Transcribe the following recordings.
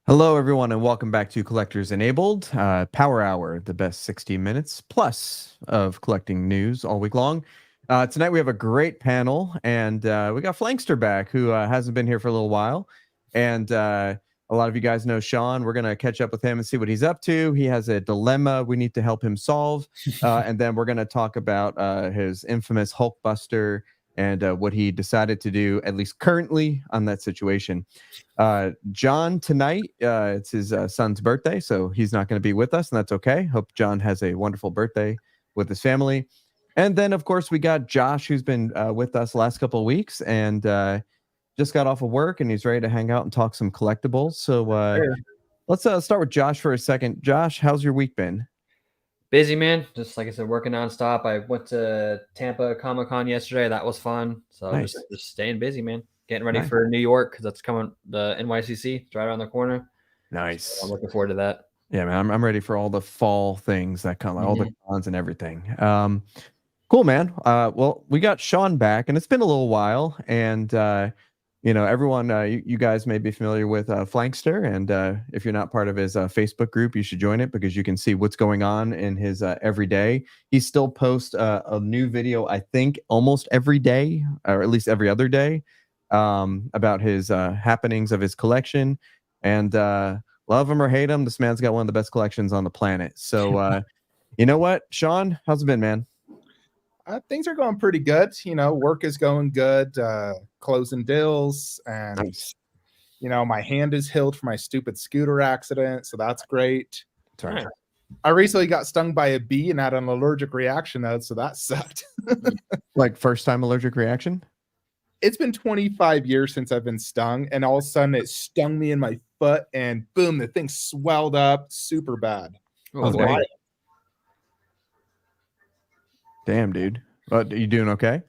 Hello, everyone, and welcome back to Collectors Enabled, Power Hour, the best 16 minutes plus of collecting news all week long. Tonight we have a great panel, and we got Flankster back, who hasn't been here for a little while. And a lot of you guys know Sean. We're going to catch up with him and see what he's up to. He has a dilemma we need to help him solve. And then we're going to talk about his infamous Hulkbuster and what he decided to do, at least currently, on that situation. John, tonight, it's his son's birthday, so he's not going to be with us, and that's okay. Hope John has a wonderful birthday with his family. And then, of course, we got Josh, who's been with us the last couple of weeks, and just got off of work, and he's ready to hang out and talk some collectibles. So let's start with Josh for a second. Josh, how's your week been? Busy, man. Just like I said, working nonstop. I went to Tampa Comic-Con yesterday. That was fun. So Nice. just staying busy, man. Getting ready for New York because that's coming. The NYCC, it's right around the corner. Nice. So I'm looking forward to that. Yeah, man. I'm ready for all the fall things that come, like all the cons and everything. Cool, man. Well, we got Sean back, and it's been a little while, and you know, everyone, you guys may be familiar with Flankster, and if you're not part of his Facebook group, you should join it because you can see what's going on in his every day. He still posts a new video, I think, almost every day, or at least every other day, about his happenings of his collection. And love him or hate him, this man's got one of the best collections on the planet. So, you know what, Sean, how's it been, man? Things are going pretty good. You know, work is going good, closing deals, and Nice. you know, my hand is healed from my stupid scooter accident, so that's great. That's right. I recently got stung by a bee and had an allergic reaction though, so that sucked. Like first time allergic reaction? It's been 25 years since I've been stung, and all of a sudden it stung me in my foot, and boom, the thing swelled up super bad. Oh, Damn, dude. But you doing okay?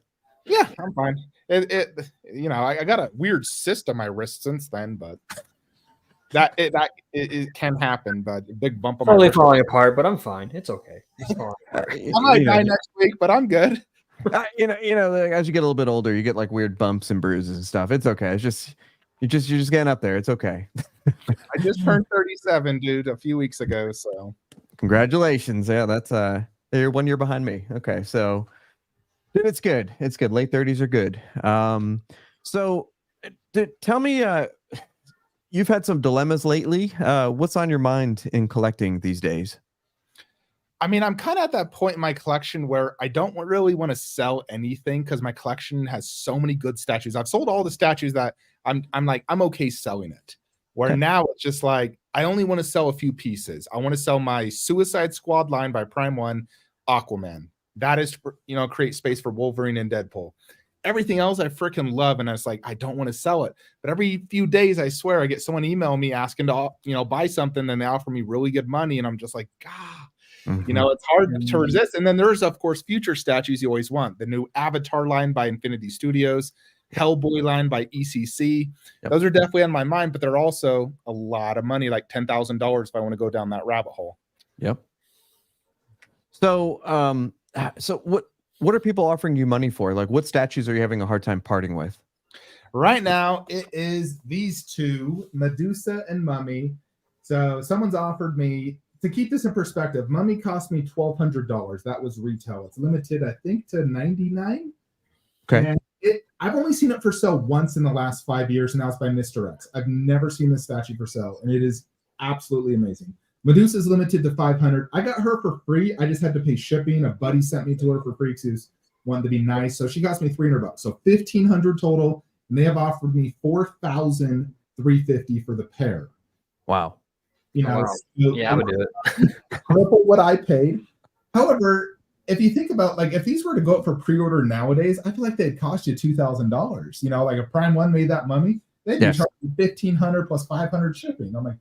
Yeah, I'm fine. You know, I got a weird cyst on my wrist since then, but it can happen. But a big bump on my wrist. Falling apart, but I'm fine. It's okay. It's falling apart. I might die next week, but I'm good. You know, as you get a little bit older, you get like weird bumps and bruises and stuff. It's okay. It's just you're just getting up there. It's okay. I just turned 37, dude, a few weeks ago. So congratulations. Yeah, that's you're 1 year behind me. Okay, so dude, it's good. It's good. Late 30s are good. So tell me, you've had some dilemmas lately. What's on your mind in collecting these days? I mean, I'm kind of at that point in my collection where I don't really want to sell anything because my collection has so many good statues. I've sold all the statues that I'm okay selling it. Where now it's just like I only want to sell a few pieces. I want to sell my Suicide Squad line by Prime One, Aquaman. That is, you know, create space for Wolverine and Deadpool. Everything else I freaking love, and I was like, I don't want to sell it. But every few days, I swear, I get someone email me asking to, you know, buy something, and they offer me really good money, and I'm just like, God, you know, it's hard to resist. And then there's, of course, future statues you always want. The new Avatar line by Infinity Studios, Hellboy line by ECC. Yep. Those are definitely on my mind, but they're also a lot of money, like $10,000 if I want to go down that rabbit hole. Yep. So, so what are people offering you money for? Like, what statues are you having a hard time parting with? Right now, it is these two, Medusa and Mummy. So someone's offered me, to keep this in perspective, Mummy cost me $1,200. That was retail. It's limited, I think, to 99. Okay. And I've only seen it for sale once in the last 5 years, and that was by Mr. X. I've never seen this statue for sale, and it is absolutely amazing. Medusa is limited to 500. I got her for free. I just had to pay shipping. A buddy sent me to her for free because he was wanted to be nice. So she cost me $300. So $1,500 total, and they have offered me $4,350 for the pair. Wow. You know, yeah, I would do it. Triple what I paid. However, if you think about, like, if these were to go up for pre-order nowadays, I feel like they'd cost you $2,000. You know, like a Prime One made that Mummy, they'd be charging $1,500 plus $500 shipping. I'm like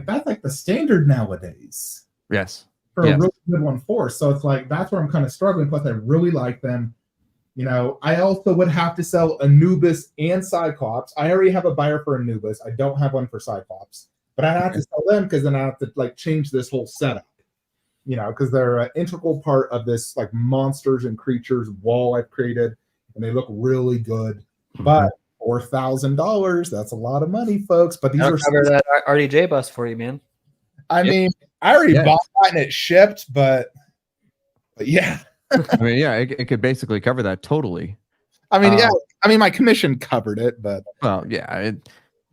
that's like the standard nowadays. Yes. For a really good one for. So it's like that's where I'm kind of struggling. Plus, I really like them. You know, I also would have to sell Anubis and Cyclops. I already have a buyer for Anubis. I don't have one for Cyclops, but I have to sell them because then I have to like change this whole setup. You know, because they're an integral part of this like monsters and creatures wall I've created, and they look really good. But $4,000. That's a lot of money, folks. But these I'll are cover that RDJ bust for you, man. I Yep. mean, I already Yeah. bought that and it shipped, but yeah. I mean, yeah, it could basically cover that totally. I mean, yeah. I mean, my commission covered it, but Well, yeah,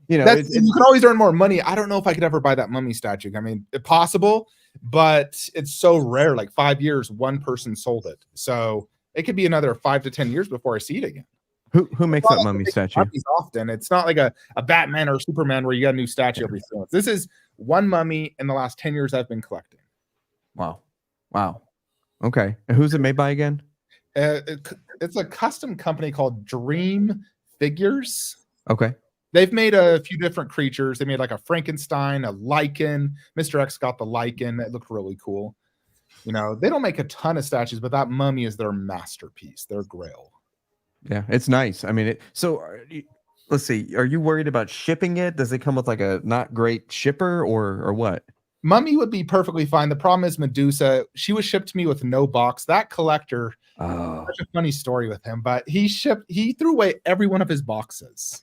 you can always earn more money. I don't know if I could ever buy that mummy statue. I mean, it's possible, but it's so rare. Like 5 years, one person sold it, so it could be another 5 to 10 years before I see it again. Who makes that mummy statue? Often, it's not like a Batman or Superman where you got a new statue every 3 months. This is one mummy in the last 10 years I've been collecting. Wow. Okay, and who's it made by again? It's a custom company called Dream Figures. Okay. They've made a few different creatures. They made like a Frankenstein, a Lycan. Mr. X got the Lycan. It looked really cool. You know, they don't make a ton of statues, but that mummy is their masterpiece, their grail. Yeah, it's nice. I mean, let's see. Are you worried about shipping it? Does it come with like a not great shipper or what? Mummy would be perfectly fine. The problem is Medusa. She was shipped to me with no box. That collector, such a funny story with him, but he threw away every one of his boxes.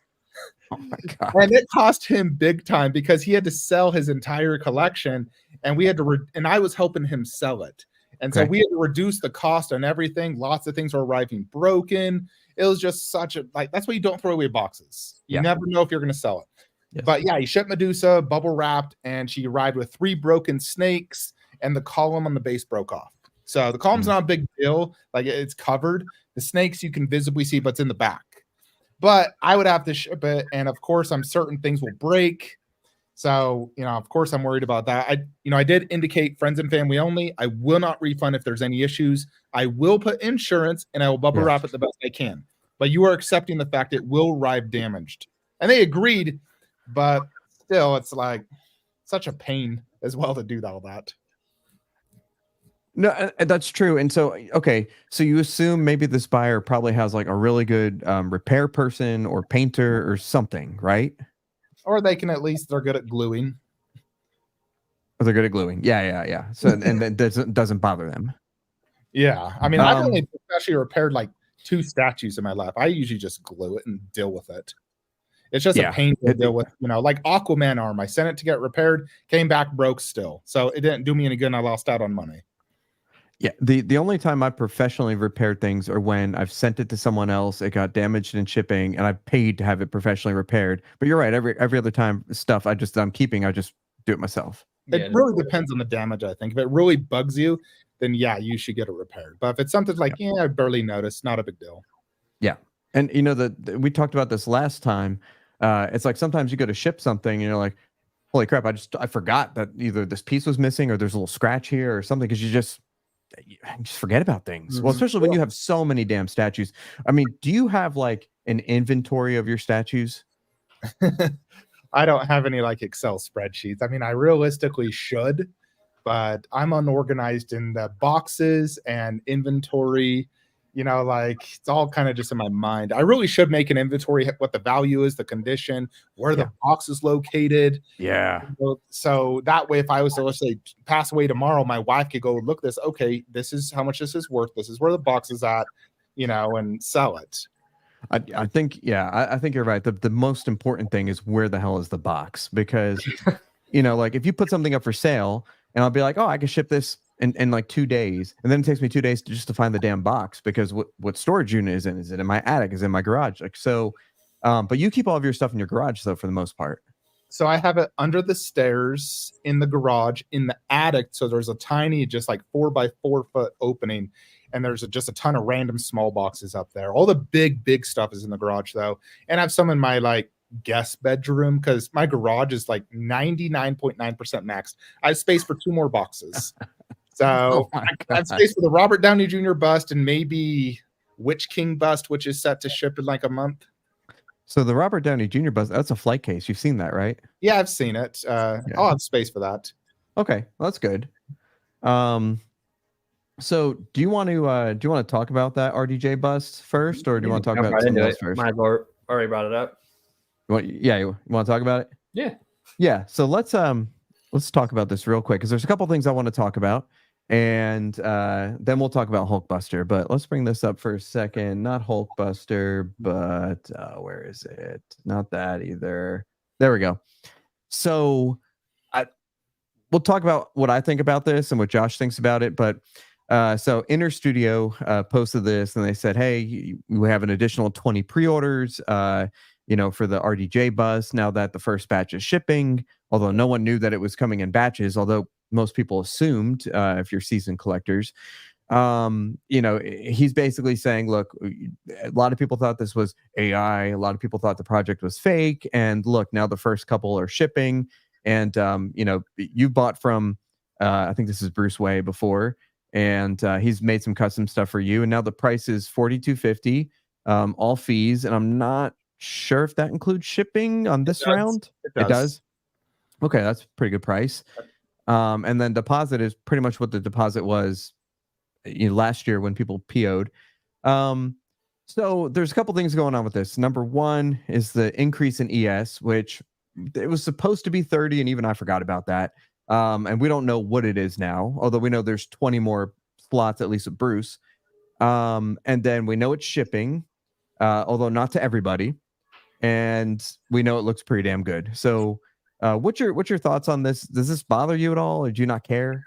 Oh my God. And it cost him big time because he had to sell his entire collection, and we had to and I was helping him sell it. And so we had to reduce the cost on everything. Lots of things were arriving broken. It was just such a, that's why you don't throw away boxes. You never know if you're going to sell it. Yes. But yeah, he shipped Medusa, bubble wrapped, and she arrived with 3 broken snakes, and the column on the base broke off. So the column's not a big deal. Like, it's covered. The snakes you can visibly see, but it's in the back. But I would have to ship it, and of course, I'm certain things will break. So, you know, of course, I'm worried about that. I did indicate friends and family only. I will not refund if there's any issues. I will put insurance, and I will bubble wrap it the best I can. But you are accepting the fact it will arrive damaged. And they agreed, but still, it's like such a pain as well to do all that. No, that's true. And so, okay, so you assume maybe this buyer probably has like a really good repair person or painter or something, right? Or they can, at least they're good at gluing. Or they're good at gluing. Yeah. So and that doesn't bother them. Yeah, I mean, I've only actually repaired like 2 statues in my life. I usually just glue it and deal with it. It's just a pain to deal with, you know, like Aquaman arm. I sent it to get repaired, came back broke still. So it didn't do me any good, and I lost out on money. Yeah, the only time I professionally repaired things are when I've sent it to someone else, it got damaged in shipping, and I paid to have it professionally repaired. But you're right, every other time stuff I'm keeping, I just do it myself. It really depends on the damage, I think. If it really bugs you, then yeah, you should get it repaired. But if it's something like, I barely noticed, not a big deal. Yeah. And you know, we talked about this last time. It's like sometimes you go to ship something and you're like, holy crap, I forgot that either this piece was missing or there's a little scratch here or something, because you just forget about things. Well, especially when you have so many damn statues. I mean, do you have like an inventory of your statues? I don't have any like Excel spreadsheets. I mean, I realistically should, but I'm unorganized in the boxes and inventory. You know, like it's all kind of just in my mind. I really should make an inventory, what the value is, the condition, where the box is located. Yeah. So that way, if I was to, let's say, pass away tomorrow, my wife could go look this. Okay, this is how much this is worth. This is where the box is at, you know, and sell it. I think, I think you're right. The most important thing is where the hell is the box? Because, you know, like if you put something up for sale and I'll be like, oh, I can ship this in like 2 days, and then it takes me 2 days to find the damn box, because what storage unit is in? Is it in my attic? Is it in my garage? Like, so, but you keep all of your stuff in your garage though, for the most part. So I have it under the stairs, in the garage, in the attic. So there's a tiny, just like 4x4 foot opening, and there's just a ton of random small boxes up there. All the big stuff is in the garage though, and I have some in my like guest bedroom, because my garage is like 99.9% maxed. I have space for 2 more boxes. So I have space for the Robert Downey Jr. bust and maybe Witch King bust, which is set to ship in like a month. So the Robert Downey Jr. bust, that's a flight case. You've seen that, right? Yeah, I've seen it. I'll have space for that. Okay, well, that's good. So do you want to talk about that RDJ bust first, or do you want to talk about something else first? Might have already brought it up. You want to talk about it? Yeah. So let's talk about this real quick, because there's a couple things I want to talk about. And then we'll talk about Hulkbuster. But let's bring this up for a second. Not Hulkbuster, but where is it? Not that either. There we go. So we'll talk about what I think about this and what Josh thinks about it. But so Inner Studio posted this and they said, hey, we have an additional 20 pre-orders, for the RDJ Bust now that the first batch is shipping, although no one knew that it was coming in batches, although most people assumed if you're seasoned collectors. He's basically saying, look, a lot of people thought this was AI. A lot of people thought the project was fake. And look, now the first couple are shipping. And, you bought from, I think this is Bruce Way before, and he's made some custom stuff for you. And now the price is $42.50, all fees. And I'm not sure if that includes shipping on this round. It does. Okay, that's a pretty good price. And then deposit is pretty much what the deposit was last year when people PO'd. So there's a couple things going on with this. Number one is the increase in ES, which it was supposed to be 30, and even I forgot about that. And we don't know what it is now, although we know there's 20 more slots, at least with Bruce. And then we know it's shipping, although not to everybody. And we know it looks pretty damn good. So what's your thoughts on this? Does this bother you at all, or do you not care?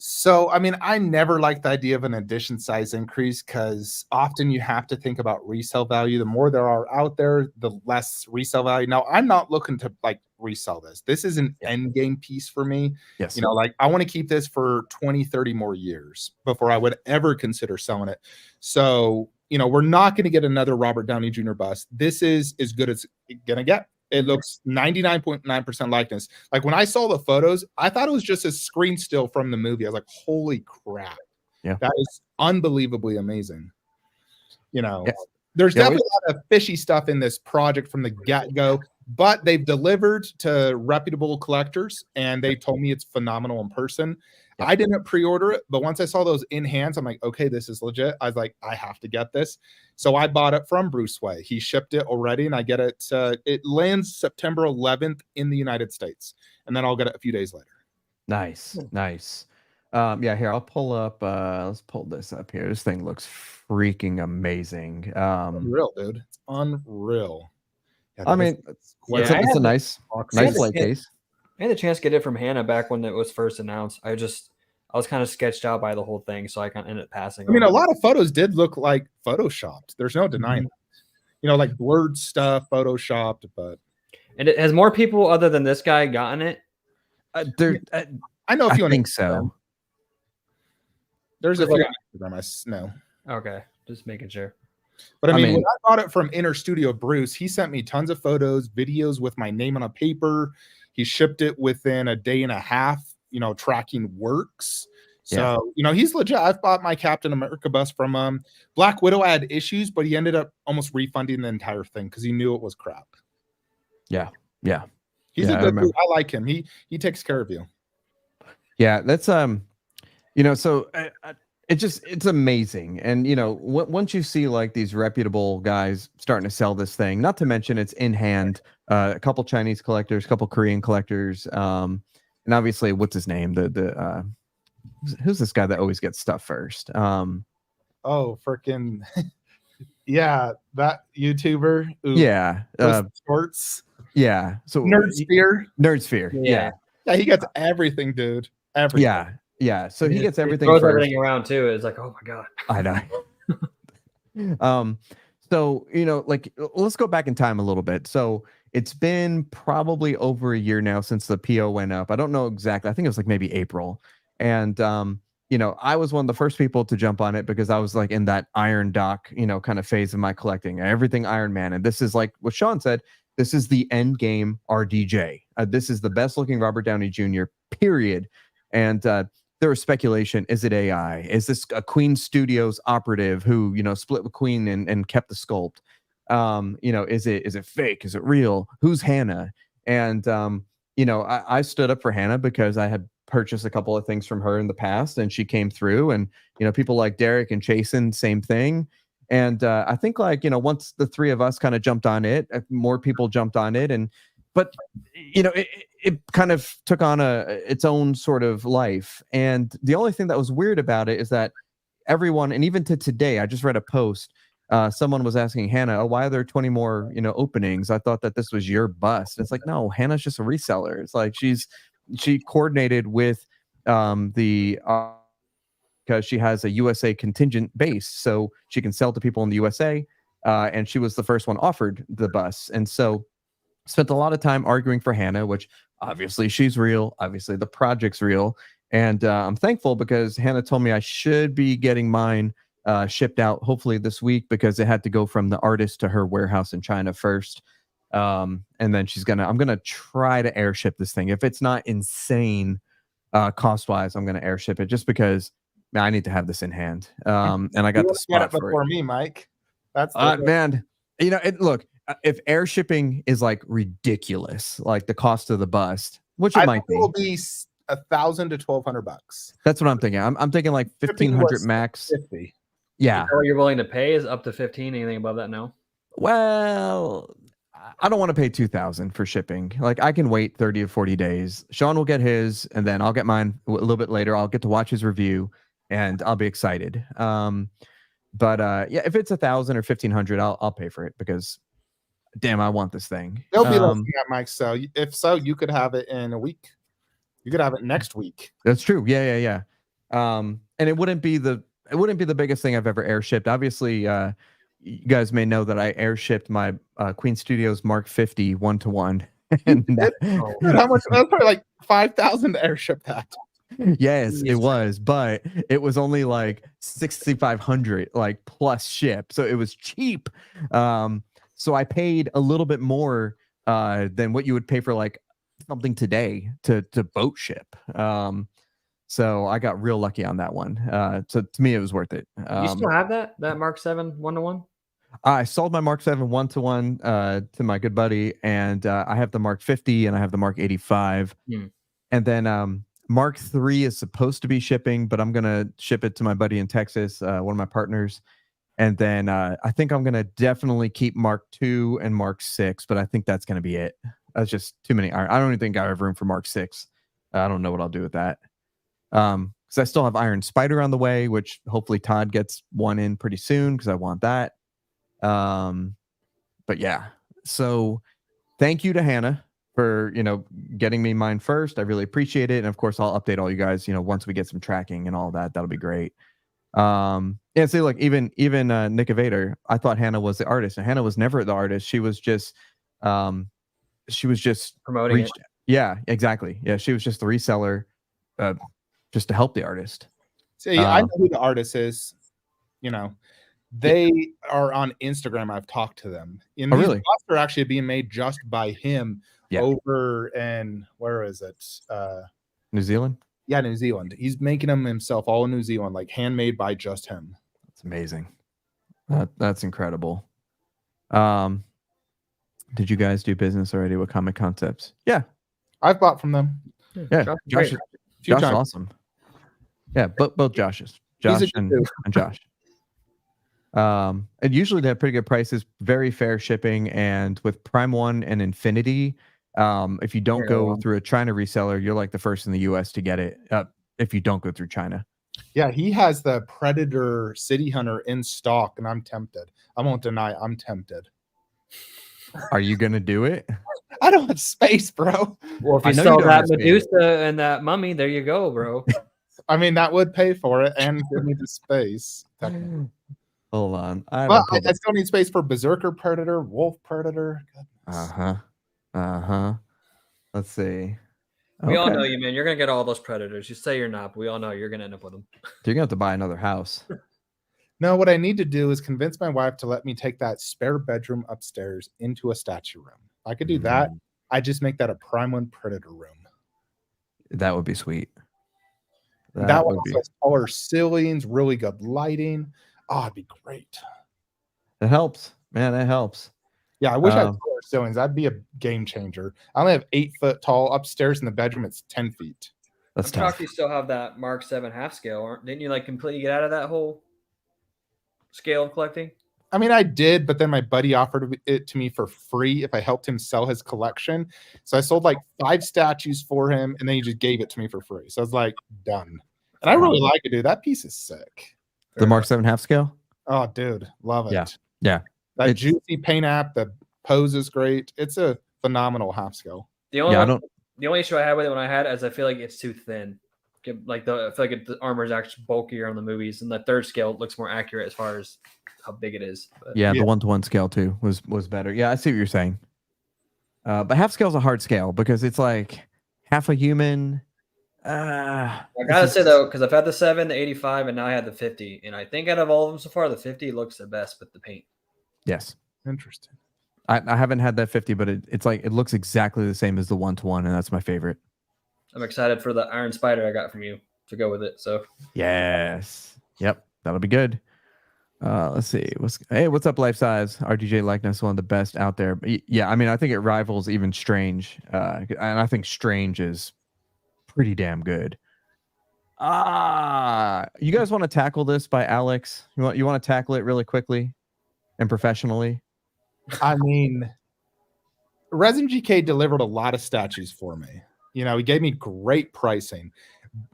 So, I mean, I never liked the idea of an edition size increase because often you have to think about resale value. The more there are out there, the less resale value. Now, I'm not looking to resell this. This is an end game piece for me. Yes. I want to keep this for 20, 30 more years before I would ever consider selling it. So, we're not going to get another Robert Downey Jr. bust. This is as good as it's going to get. It looks 99.9% likeness. Like when I saw the photos, I thought it was just a screen still from the movie. I was like, holy crap. Yeah. That is unbelievably amazing. Yes. There's definitely a lot of fishy stuff in this project from the get-go, but they've delivered to reputable collectors and they told me it's phenomenal in person. Yeah. I didn't pre-order it, but once I saw those in hands, I'm like, okay, this is legit. I was like, I have to get this. So I bought it from Bruce Way. He shipped it already and I get it. It lands September 11th in the United States. And then I'll get it a few days later. Nice. Nice. Here, I'll pull up. Let's pull this up here. This thing looks freaking amazing. Unreal, dude. It's unreal. Yeah, I mean, it's a nice light case. I had the chance to get it from Hannah back when it was first announced. I was kind of sketched out by the whole thing, so I kind of ended up passing. I mean, a lot of photos did look like photoshopped. There's no denying that. Like blurred stuff, photoshopped, but. And it has more people other than this guy gotten it. I know if you think so. There's a few on no. Okay, just making sure. But I mean, when I bought it from Inner Studio Bruce, he sent me tons of photos, videos with my name on a paper. He shipped it within a day and a half. Tracking works. So, he's legit. I've bought my Captain America bust from him. Black Widow had issues, but he ended up almost refunding the entire thing because he knew it was crap. Yeah. He's a good dude. I like him. He takes care of you. Yeah, that's so it's amazing. And once you see like these reputable guys starting to sell this thing, not to mention it's in hand, a couple Chinese collectors, a couple Korean collectors, and obviously what's his name, the who's this guy that always gets stuff first? Freaking yeah, that YouTuber sports. Yeah, so Nerdsphere. Yeah, he gets everything, dude. Everything. Yeah, so he gets everything. Throws first. everything around too. It's like, oh my god. I know. So let's go back in time a little bit. So it's been probably over a year now since the PO went up. I don't know exactly. I think it was like maybe April. And I was one of the first people to jump on it because I was like in that Iron Doc, kind of phase of my collecting, everything Iron Man. And this is like what Sean said. This is the end game RDJ. This is the best looking Robert Downey Jr. period. And there was speculation. Is it AI? Is this a Queen Studios operative who, split with Queen and kept the sculpt? Is it fake? Is it real? Who's Hannah? And, I stood up for Hannah because I had purchased a couple of things from her in the past and she came through, and, people like Derek and Chasen, same thing. And I think once the three of us kind of jumped on it, more people jumped on it. But it kind of took on its own sort of life. And the only thing that was weird about it is that everyone, and even to today, I just read a post. Someone was asking Hannah, "Oh, why are there 20 more, openings? I thought that this was your bust." And it's like, no, Hannah's just a reseller. It's like she coordinated with the because she has a USA contingent base, so she can sell to people in the USA. And she was the first one offered the bus, and so spent a lot of time arguing for Hannah, which obviously she's real. Obviously the project's real. And I'm thankful because Hannah told me I should be getting mine shipped out hopefully this week, because it had to go from the artist to her warehouse in China first. And then I'm going to try to airship this thing. If it's not insane cost-wise, I'm going to airship it just because I need to have this in hand. And I got the spot for before it. me, Mike. That's man. Look, if air shipping is like ridiculous, like the cost of the bust, which it might be, will be $1,000 to $1,200. That's what I'm thinking. I'm thinking like 1,500 max. 50. Yeah. What you're willing to pay is up to 15. Anything above that, no? Well, I don't want to pay 2,000 for shipping. Like, I can wait 30 or 40 days. Sean will get his, and then I'll get mine a little bit later. I'll get to watch his review, and I'll be excited. But yeah, if it's 1,000 or 1,500, I'll pay for it, because damn, I want this thing. They'll be less than that, Mike. So if so, you could have it in a week. You could have it next week. That's true. Yeah. And it wouldn't be the biggest thing I've ever airshipped. Obviously, you guys may know that I airshipped my Queen Studios Mark 50 1-to-1. And how much? That's probably like 5,000 to airship that. Yes, it was, but it was only like 6,500 like plus ship, so it was cheap. So I paid a little bit more than what you would pay for like something today to boat ship. So I got real lucky on that one. So to me, it was worth it. You still have that Mark 7 1-to-1? I sold my Mark 7 1-to-1 to my good buddy, and I have the Mark 50 and I have the Mark 85, and then Mark 3 is supposed to be shipping, but I'm gonna ship it to my buddy in Texas, one of my partners. And then I think I'm going to definitely keep Mark 2 and Mark 6, but I think that's going to be it. That's just too many iron. I don't even think I have room for Mark 6. I don't know what I'll do with that. Because I still have Iron Spider on the way, which hopefully Todd gets one in pretty soon, because I want that. But yeah, so thank you to Hannah for, getting me mine first. I really appreciate it. And of course, I'll update all you guys, once we get some tracking and all that. That'll be great. Yeah, see, like even Nick Evader, I thought Hannah was the artist, and Hannah was never the artist. She was just promoting it. Yeah, exactly. Yeah, she was just the reseller, just to help the artist. See, I know who the artist is. They are on Instagram. I've talked to them. And these really? busts are actually being made just by him over in, where is it? New Zealand? Yeah, New Zealand. He's making them himself, all in New Zealand, like handmade by just him. That's amazing. That's incredible. Did you guys do business already with Comic Concepts? Yeah, I've bought from them. Yeah, Josh is awesome. Yeah, both Joshes, Josh and Josh. And usually they have pretty good prices, very fair shipping, and with Prime 1 and Infinity, if you don't go through a China reseller, you're like the first in the US to get it, if you don't go through China. Yeah, he has the Predator City Hunter in stock, and I'm tempted. I won't deny I'm tempted. Are you gonna do it? I don't have space, bro. Well, if you sell that Medusa and that Mummy, there you go, bro. I mean, that would pay for it and give me the space. Hold on. I still need space for Berserker Predator, Wolf Predator. Let's see. We all know you, man. You're gonna get all those Predators. You say you're not, but we all know you're gonna end up with them. You're gonna have to buy another house. No, what I need to do is convince my wife to let me take that spare bedroom upstairs into a statue room. I could do that. I just make that a Prime 1 Predator room. That would be sweet. That one also has taller ceilings, really good lighting. Oh, it'd be great. It helps, man. That helps. Yeah, I wish I had taller ceilings. That'd be a game changer. I only have 8 foot tall upstairs in the bedroom. It's 10 feet. That's I'm shocked you still have that Mark 7 half scale. Didn't you like completely get out of that whole scale of collecting? I mean, I did, but then my buddy offered it to me for free if I helped him sell his collection. So I sold like 5 statues for him, and then he just gave it to me for free. So I was like, done. And I really like it, dude. That piece is sick. The Mark 7 half scale. Oh, dude, love it. Yeah. That juicy paint app, the pose is great. It's a phenomenal half scale. The only issue I had with it when I had it is I feel like it's too thin. Like I feel like the armor is actually bulkier on the movies, and the 3rd scale looks more accurate as far as how big it is. But, yeah, the 1-to-1 scale too was better. Yeah, I see what you're saying. But half scale is a hard scale because it's like half a human. I gotta say though, because I've had the 7, the 85, and now I had the 50, and I think out of all of them so far, the 50 looks the best with the paint. Yes, interesting. I haven't had that 50, but it's like it looks exactly the same as the 1-to-1, and that's my favorite. I'm excited for the Iron Spider I got from you to go with it. So yes, yep, that'll be good. Let's see. What's up, Life Size? RDJ likeness, one of the best out there. Yeah, I mean, I think it rivals even Strange, and I think Strange is pretty damn good. You guys want to tackle this by Alex? You want to tackle it really quickly and professionally? I mean, Resin GK delivered a lot of statues for me. You know, he gave me great pricing,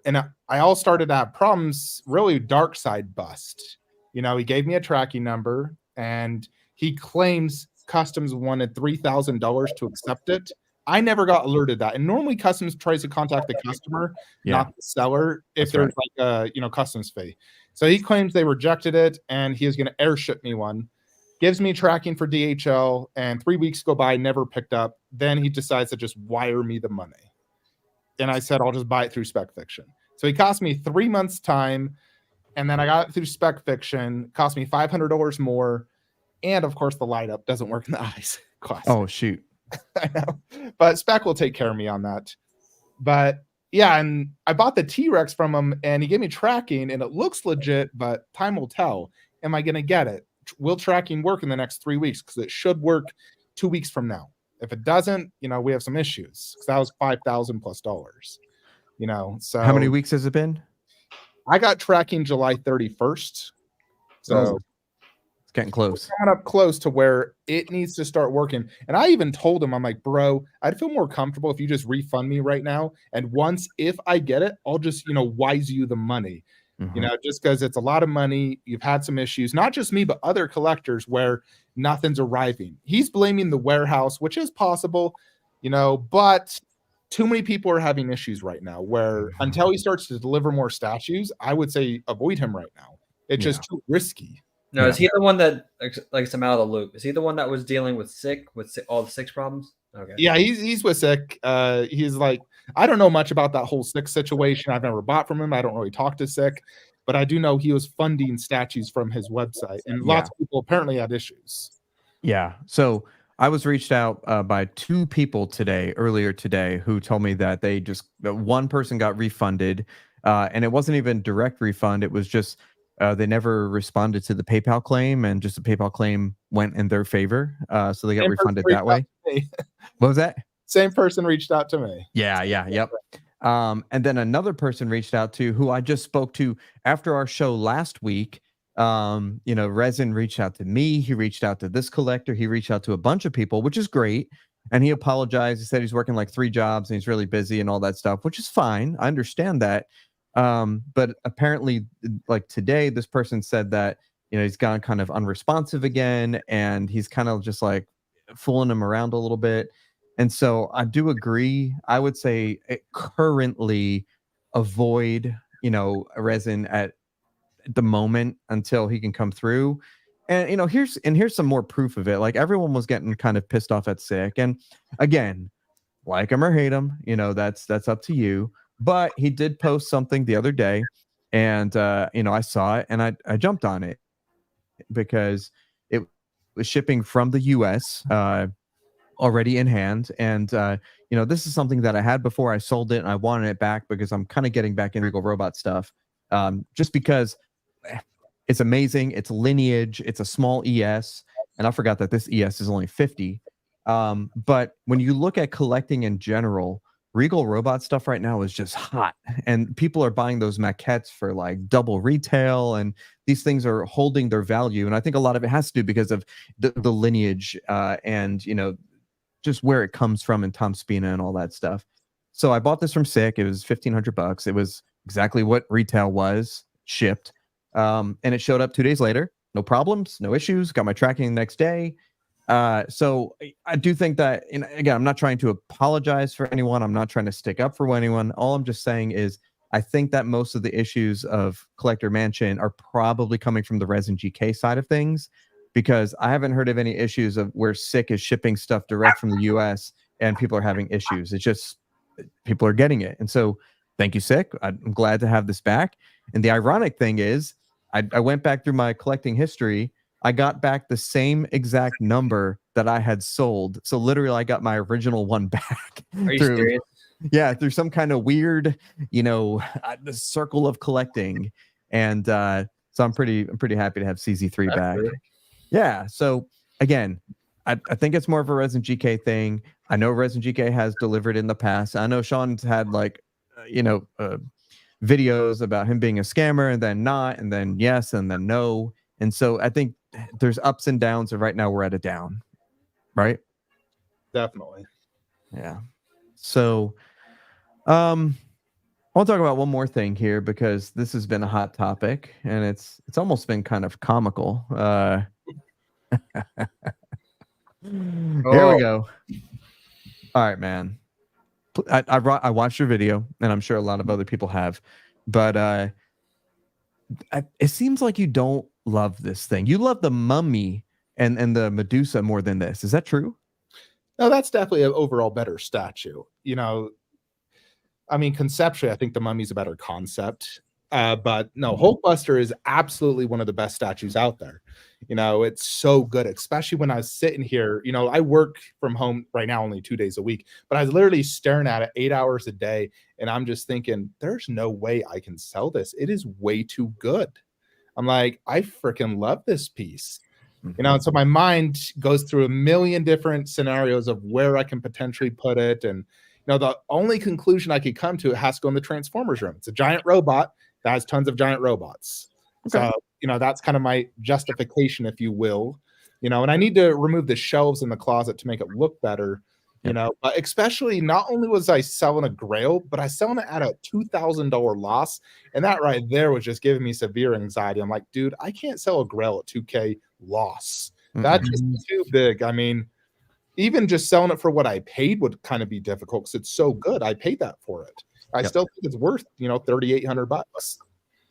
and I all started to have problems. Really, Dark Side Bust. You know, he gave me a tracking number, and he claims Customs wanted $3,000 to accept it. I never got alerted that, and normally Customs tries to contact the customer, not the seller, if there's like a Customs fee. So he claims they rejected it, and he is going to airship me one. Gives me tracking for DHL, and 3 weeks go by, never picked up. Then he decides to just wire me the money. And I said, I'll just buy it through Spec Fiction. So he cost me 3 months' time, and then I got it through Spec Fiction. Cost me $500 more. And, of course, the light up doesn't work in the eyes. Classic. Oh, shoot. I know. But Spec will take care of me on that. But, yeah, and I bought the T-Rex from him, and he gave me tracking, and it looks legit, but time will tell. Am I going to get it? Will tracking work in the next 3 weeks? Because it should work 2 weeks from now. If it doesn't, you know, we have some issues. Because that was $5,000+. You know, so how many weeks has it been? I got tracking July 31st. So it's getting close. Coming up close to where it needs to start working. And I even told him, I'm like, bro, I'd feel more comfortable if you just refund me right now. And once, if I get it, I'll just, you know, wise you the money. You know, just because it's a lot of money. You've had some issues, not just me, but other collectors where nothing's arriving. He's blaming the warehouse, which is possible, you know, but too many people are having issues right now where until he starts to deliver more statues, I would say avoid him right now. It's just too risky. No, is he the one that, like, I'm out of the loop? Is he the one that was dealing with Siik, all the Siik problems? Okay. Yeah, he's with Siik. He's like, I don't know much about that whole Siik situation. I've never bought from him. I don't really talk to Siik, but I do know he was funding statues from his website, and lots of people apparently had issues. Yeah. So I was reached out by 2 people earlier today, who told me that one person got refunded, and it wasn't even direct refund. It was just they never responded to the PayPal claim, and just the PayPal claim went in their favor. So they got refunded that way. What was that? Same person reached out to me. Yep. And then another person reached out to who I just spoke to after our show last week. You know, Resin reached out to me. He reached out to this collector. He reached out to a bunch of people, which is great. And he apologized. He said he's working like 3 jobs and he's really busy and all that stuff, which is fine. I understand that. But apparently, like today, this person said that, you know, he's gone kind of unresponsive again, and he's kind of just like fooling him around a little bit. And so I do agree. I would say currently avoid, you know, Resin at the moment until he can come through. And, you know, here's some more proof of it. Like, everyone was getting kind of pissed off at Siik. And again, like him or hate him, you know, that's up to you. But he did post something the other day, and, you know, I saw it and I jumped on it because it was shipping from the US, already in hand. And, you know, this is something that I had before I sold it, and I wanted it back because I'm kind of getting back in Regal Robot stuff, just because it's amazing. It's lineage. It's a small ES. And I forgot that this ES is only 50. But when you look at collecting in general, Regal robot stuff right now is just hot, and people are buying those maquettes for like double retail, and these things are holding their value. And I think a lot of it has to do because of the lineage, and just where it comes from, and Tom Spina and all that stuff. So I bought this from Siik. It was $1,500. It was exactly what retail was shipped, and it showed up 2 days later. No problems, no issues. Got my tracking the next day. So I do think that, again, I'm not trying to apologize for anyone. I'm not trying to stick up for anyone. All I'm just saying is I think that most of the issues of Collector Mansion are probably coming from the Resin GK side of things, because I haven't heard of any issues of where Siik is shipping stuff direct from the US and people are having issues. It's just people are getting it. And so thank you, Siik. I'm glad to have this back. And the ironic thing is I went back through my collecting history. I got back the same exact number that I had sold. So literally I got my original one back. Are you serious? Yeah, through some kind of weird, the circle of collecting. And so I'm pretty happy to have CZ3 That's back. good. Yeah. So again, I think it's more of a Resin GK thing. I know Resin GK has delivered in the past. I know Sean's had videos about him being a scammer and then not, and then yes, and then no. And so I think there's ups and downs, and right now we're at a down, right? Definitely. Yeah. So I want to talk about one more thing here, because this has been a hot topic, and it's almost been kind of comical. Here we go. All right, man. I watched your video, and I'm sure a lot of other people have, but it seems like you don't love this thing. You love the mummy and the Medusa more than this. Is that true? No, that's definitely an overall better statue. I mean, conceptually, I think the mummy's a better concept. But no, Hulkbuster is absolutely one of the best statues out there. It's so good, especially when I was sitting here. I work from home right now only 2 days a week, but I was literally staring at it 8 hours a day. And I'm just thinking, there's no way I can sell this. It is way too good. I'm like, I freaking love this piece. And so my mind goes through a million different scenarios of where I can potentially put it. And, the only conclusion I could come to, it has to go in the Transformers room. It's a giant robot that has tons of giant robots. Okay. So, that's kind of my justification, if you will, and I need to remove the shelves in the closet to make it look better, but especially not only was I selling a grail, but I selling it at a $2,000 loss. And that right there was just giving me severe anxiety. I'm like, dude, I can't sell a grail at 2K loss. That's just too big. I mean, even just selling it for what I paid would kind of be difficult because it's so good. I paid that for it. I still think it's worth, $3,800.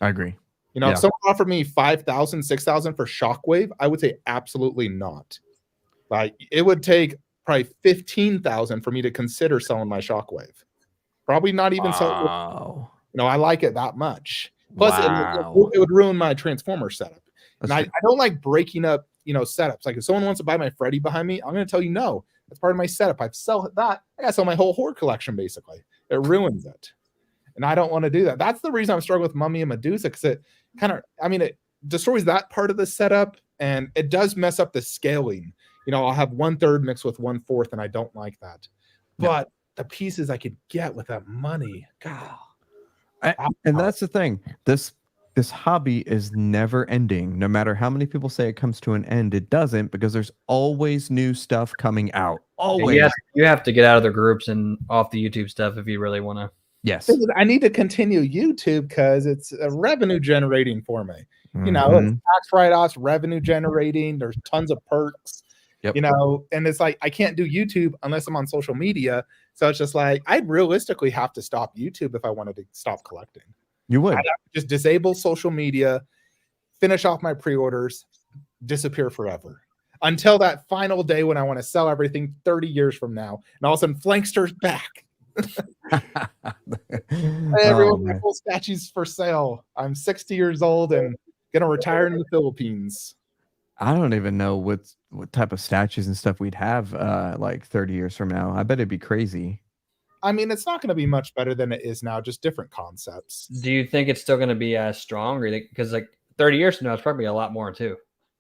I agree. If someone offered me $5,000, $6,000 for Shockwave, I would say absolutely not. Like, it would take probably $15,000 for me to consider selling my Shockwave. Probably not even sell. I like it that much. Plus, it would ruin my Transformer setup. And I don't like breaking up, setups. Like, if someone wants to buy my Freddy behind me, I'm going to tell you no. That's part of my setup. I sell that. I got to sell my whole horde collection, basically. It ruins it. And I don't want to do that. That's the reason I'm struggling with Mummy and Medusa, because it it destroys that part of the setup, and it does mess up the scaling. I'll have 1/3 mixed with 1/4, and I don't like that. But the pieces I could get with that money, God. And that's the thing. This hobby is never ending. No matter how many people say it comes to an end, it doesn't, because there's always new stuff coming out. Always. You have to get out of the groups and off the YouTube stuff if you really want to. Yes. I need to continue YouTube because it's revenue generating for me. It's tax write-offs, revenue generating. There's tons of perks. Yep. And it's like, I can't do YouTube unless I'm on social media. So it's just like, I'd realistically have to stop YouTube if I wanted to stop collecting. You would. I'd have to just disable social media, finish off my pre-orders, disappear forever. Until that final day when I want to sell everything 30 years from now. And all of a sudden, Flankster's back. Hey, everyone, my full statues for sale. I'm 60 years old and going to retire in the Philippines. I don't even know what type of statues and stuff we'd have like 30 years from now. I bet it'd be crazy. I mean, it's not going to be much better than it is now, just different concepts. Do you think it's still going to be as strong? Because like 30 years from now, it's probably a lot more too.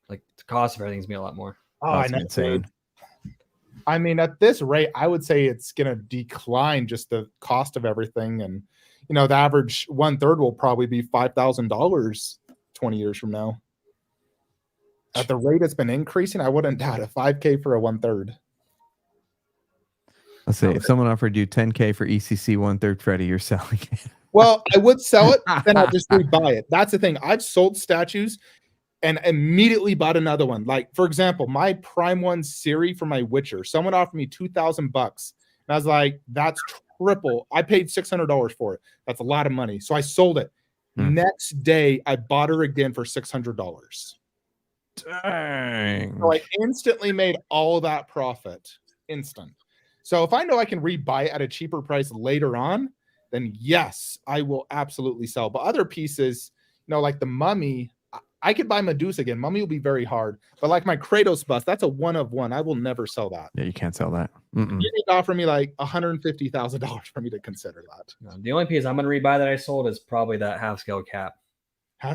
Like the cost of everything's going to be a lot more. Oh, I know. Insane. I mean, at this rate, I would say it's going to decline just the cost of everything. And, you know, the average 1/3 will probably be $5,000 20 years from now. At the rate it's been increasing, I wouldn't doubt it. $5K for a 1/3. Let's see. If someone offered you 10K for ECC 1/3 Freddy, you're selling it. Well, I would sell it, then I'll just rebuy it. That's the thing. I've sold statues and immediately bought another one. Like, for example, my Prime 1 Siri for my Witcher. Someone offered me $2,000. And I was like, that's triple. I paid $600 for it. That's a lot of money. So I sold it. Next day, I bought her again for $600. Dang. So I instantly made all that profit. Instant. So if I know I can rebuy it at a cheaper price later on, then yes, I will absolutely sell. But other pieces, you know, like the Mummy, I could buy Medusa again. Mummy will be very hard. But like my Kratos bust, that's a 1 of 1. I will never sell that. Yeah, you can't sell that. You need to offer me like $150,000 for me to consider that. No, the only piece I'm going to rebuy that I sold is probably that half scale cap. Yeah,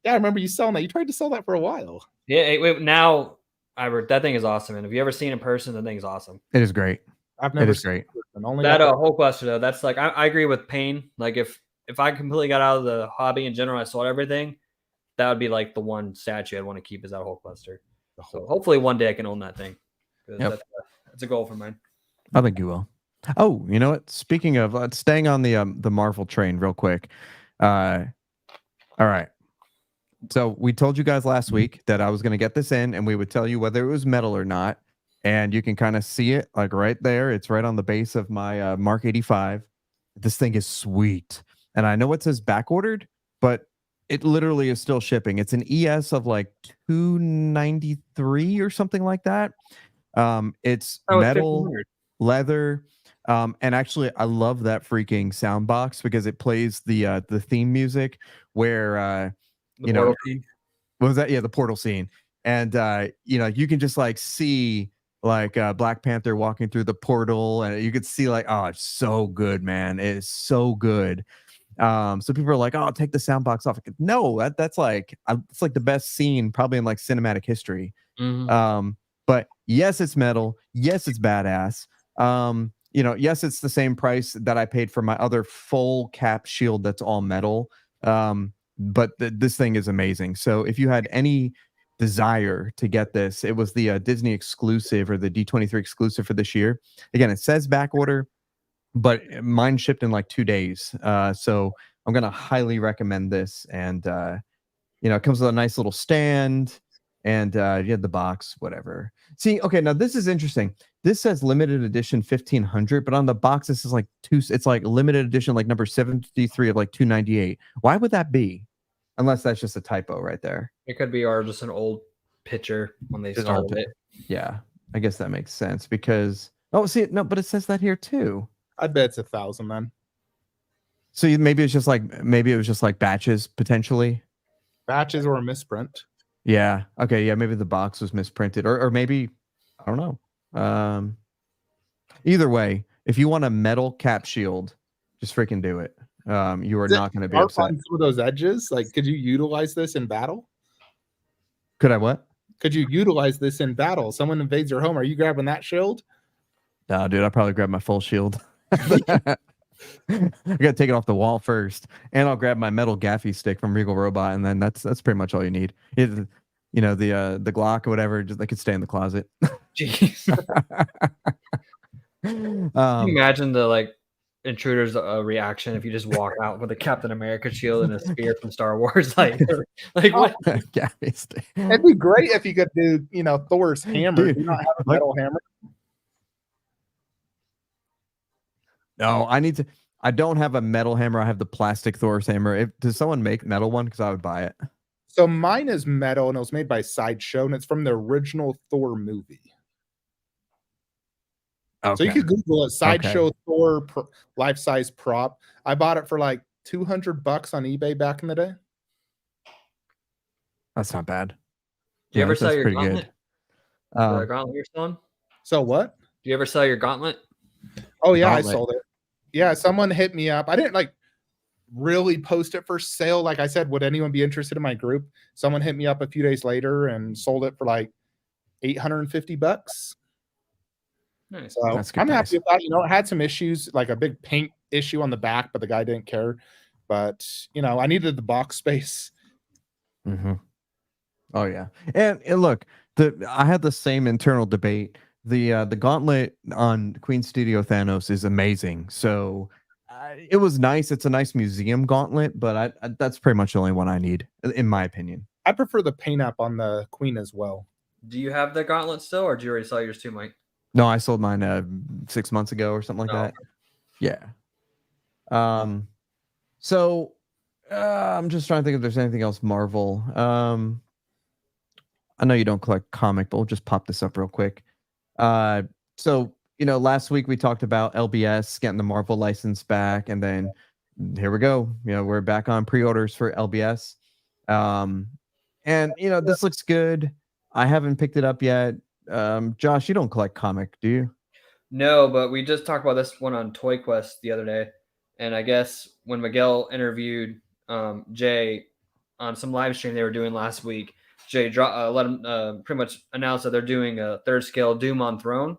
I remember you selling that. You tried to sell that for a while. Yeah, now that thing is awesome. And if you ever seen it in person, the thing's awesome. It is great. I've never seen it. Only that Hulkbuster though. That's like I agree with Payne. Like if I completely got out of the hobby in general, I sold everything. That would be like the one statue I'd want to keep is that Hulkbuster. So hopefully one day I can own that thing. Yep. That's a goal for mine. I think you will. Oh, you know what? Speaking of staying on the Marvel train real quick. All right. So we told you guys last week that I was going to get this in and we would tell you whether it was metal or not. And you can kind of see it like right there. It's right on the base of my Mark 85. This thing is sweet. And I know it says back ordered, but it literally is still shipping. It's an ES of like $293 or something like that. It's metal, leather. And actually, I love that freaking sound box because it plays the theme music where you know, what was that? Yeah, the portal scene. And you know, you can just like see like Black Panther walking through the portal, and you could see like, oh, it's so good, man. It is so good. So people are like, oh, take the sound box off. No, that's like it's like the best scene probably in like cinematic history. But yes, it's metal. Yes, it's badass. You know, yes, it's the same price that I paid for my other full cap shield that's all metal. But this thing is amazing. So if you had any desire to get this, it was the Disney exclusive or the D23 exclusive for this year. Again, it says back order, but mine shipped in like 2 days. So I'm going to highly recommend this. And, you know, it comes with a nice little stand and you had the box, whatever. See, okay, now this is interesting. This says limited edition 1500, but on the box, this is like it's like limited edition, like number 73 of like 298. Why would that be? Unless that's just a typo right there. It could be or just an old picture when they started it. Yeah, I guess that makes sense because see, no, but it says that here too. I bet it's 1,000 then. So maybe it was just like batches potentially. Batches or a misprint. Yeah. Okay. Yeah. Maybe the box was misprinted, or maybe I don't know. Either way, if you want a metal cap shield, just freaking do it. You are not going to be upset. On some of those edges, like, could you utilize this in battle? Could I what? Could you utilize this in battle? Someone invades your home. Are you grabbing that shield? No, dude. I'll probably grab my full shield. I gotta take it off the wall first, and I'll grab my metal gaffy stick from Regal Robot, and then that's pretty much all you need. You know, the Glock or whatever, just they could stay in the closet. Jeez. Imagine the like intruders reaction if you just walk out with a Captain America shield and a spear from Star Wars. Like what? Gaffy stick. It'd be great if you could do, you know, Thor's hammer. Dude, do you not have a metal hammer? No, I don't have a metal hammer. I have the plastic Thor's hammer. Does someone make metal one? Because I would buy it. So mine is metal, and it was made by Sideshow, and it's from the original Thor movie. Okay. So you could Google it, Sideshow Thor life-size prop. I bought it for like $200 on eBay back in the day. That's not bad. Do you ever sell your Gauntlet? The Gauntlet you're selling? So what? Do you ever sell your Gauntlet? Oh yeah, Gauntlet. I sold it. Yeah, someone hit me up. I didn't like really post it for sale. Like I said, would anyone be interested in my group? Someone hit me up a few days later and sold it for like $850. Nice. So That's good I'm price. happy with that. You know, it had some issues, like a big paint issue on the back, but the guy didn't care. But you know, I needed the box space. Mm-hmm. Oh yeah, and look, I had the same internal debate. The gauntlet on Queen Studio Thanos is amazing. So it was nice. It's a nice museum gauntlet, but I that's pretty much the only one I need, in my opinion. I prefer the paint app on the Queen as well. Do you have the gauntlet still, or do you already sell yours too, Mike? No, I sold mine 6 months ago or something like Oh, that. Yeah. So I'm just trying to think if there's anything else Marvel. I know you don't collect comic, but we'll just pop this up real quick. So you know, last week we talked about LBS getting the Marvel license back, and then here we go. You know, we're back on pre-orders for LBS. And you know, this looks good. I haven't picked it up yet. Josh, you don't collect comic, do you? No, but we just talked about this one on Toy Quest the other day, and I guess when Miguel interviewed Jay on some live stream they were doing last week, Jay let him pretty much announce that they're doing a 3rd scale Doom on Throne.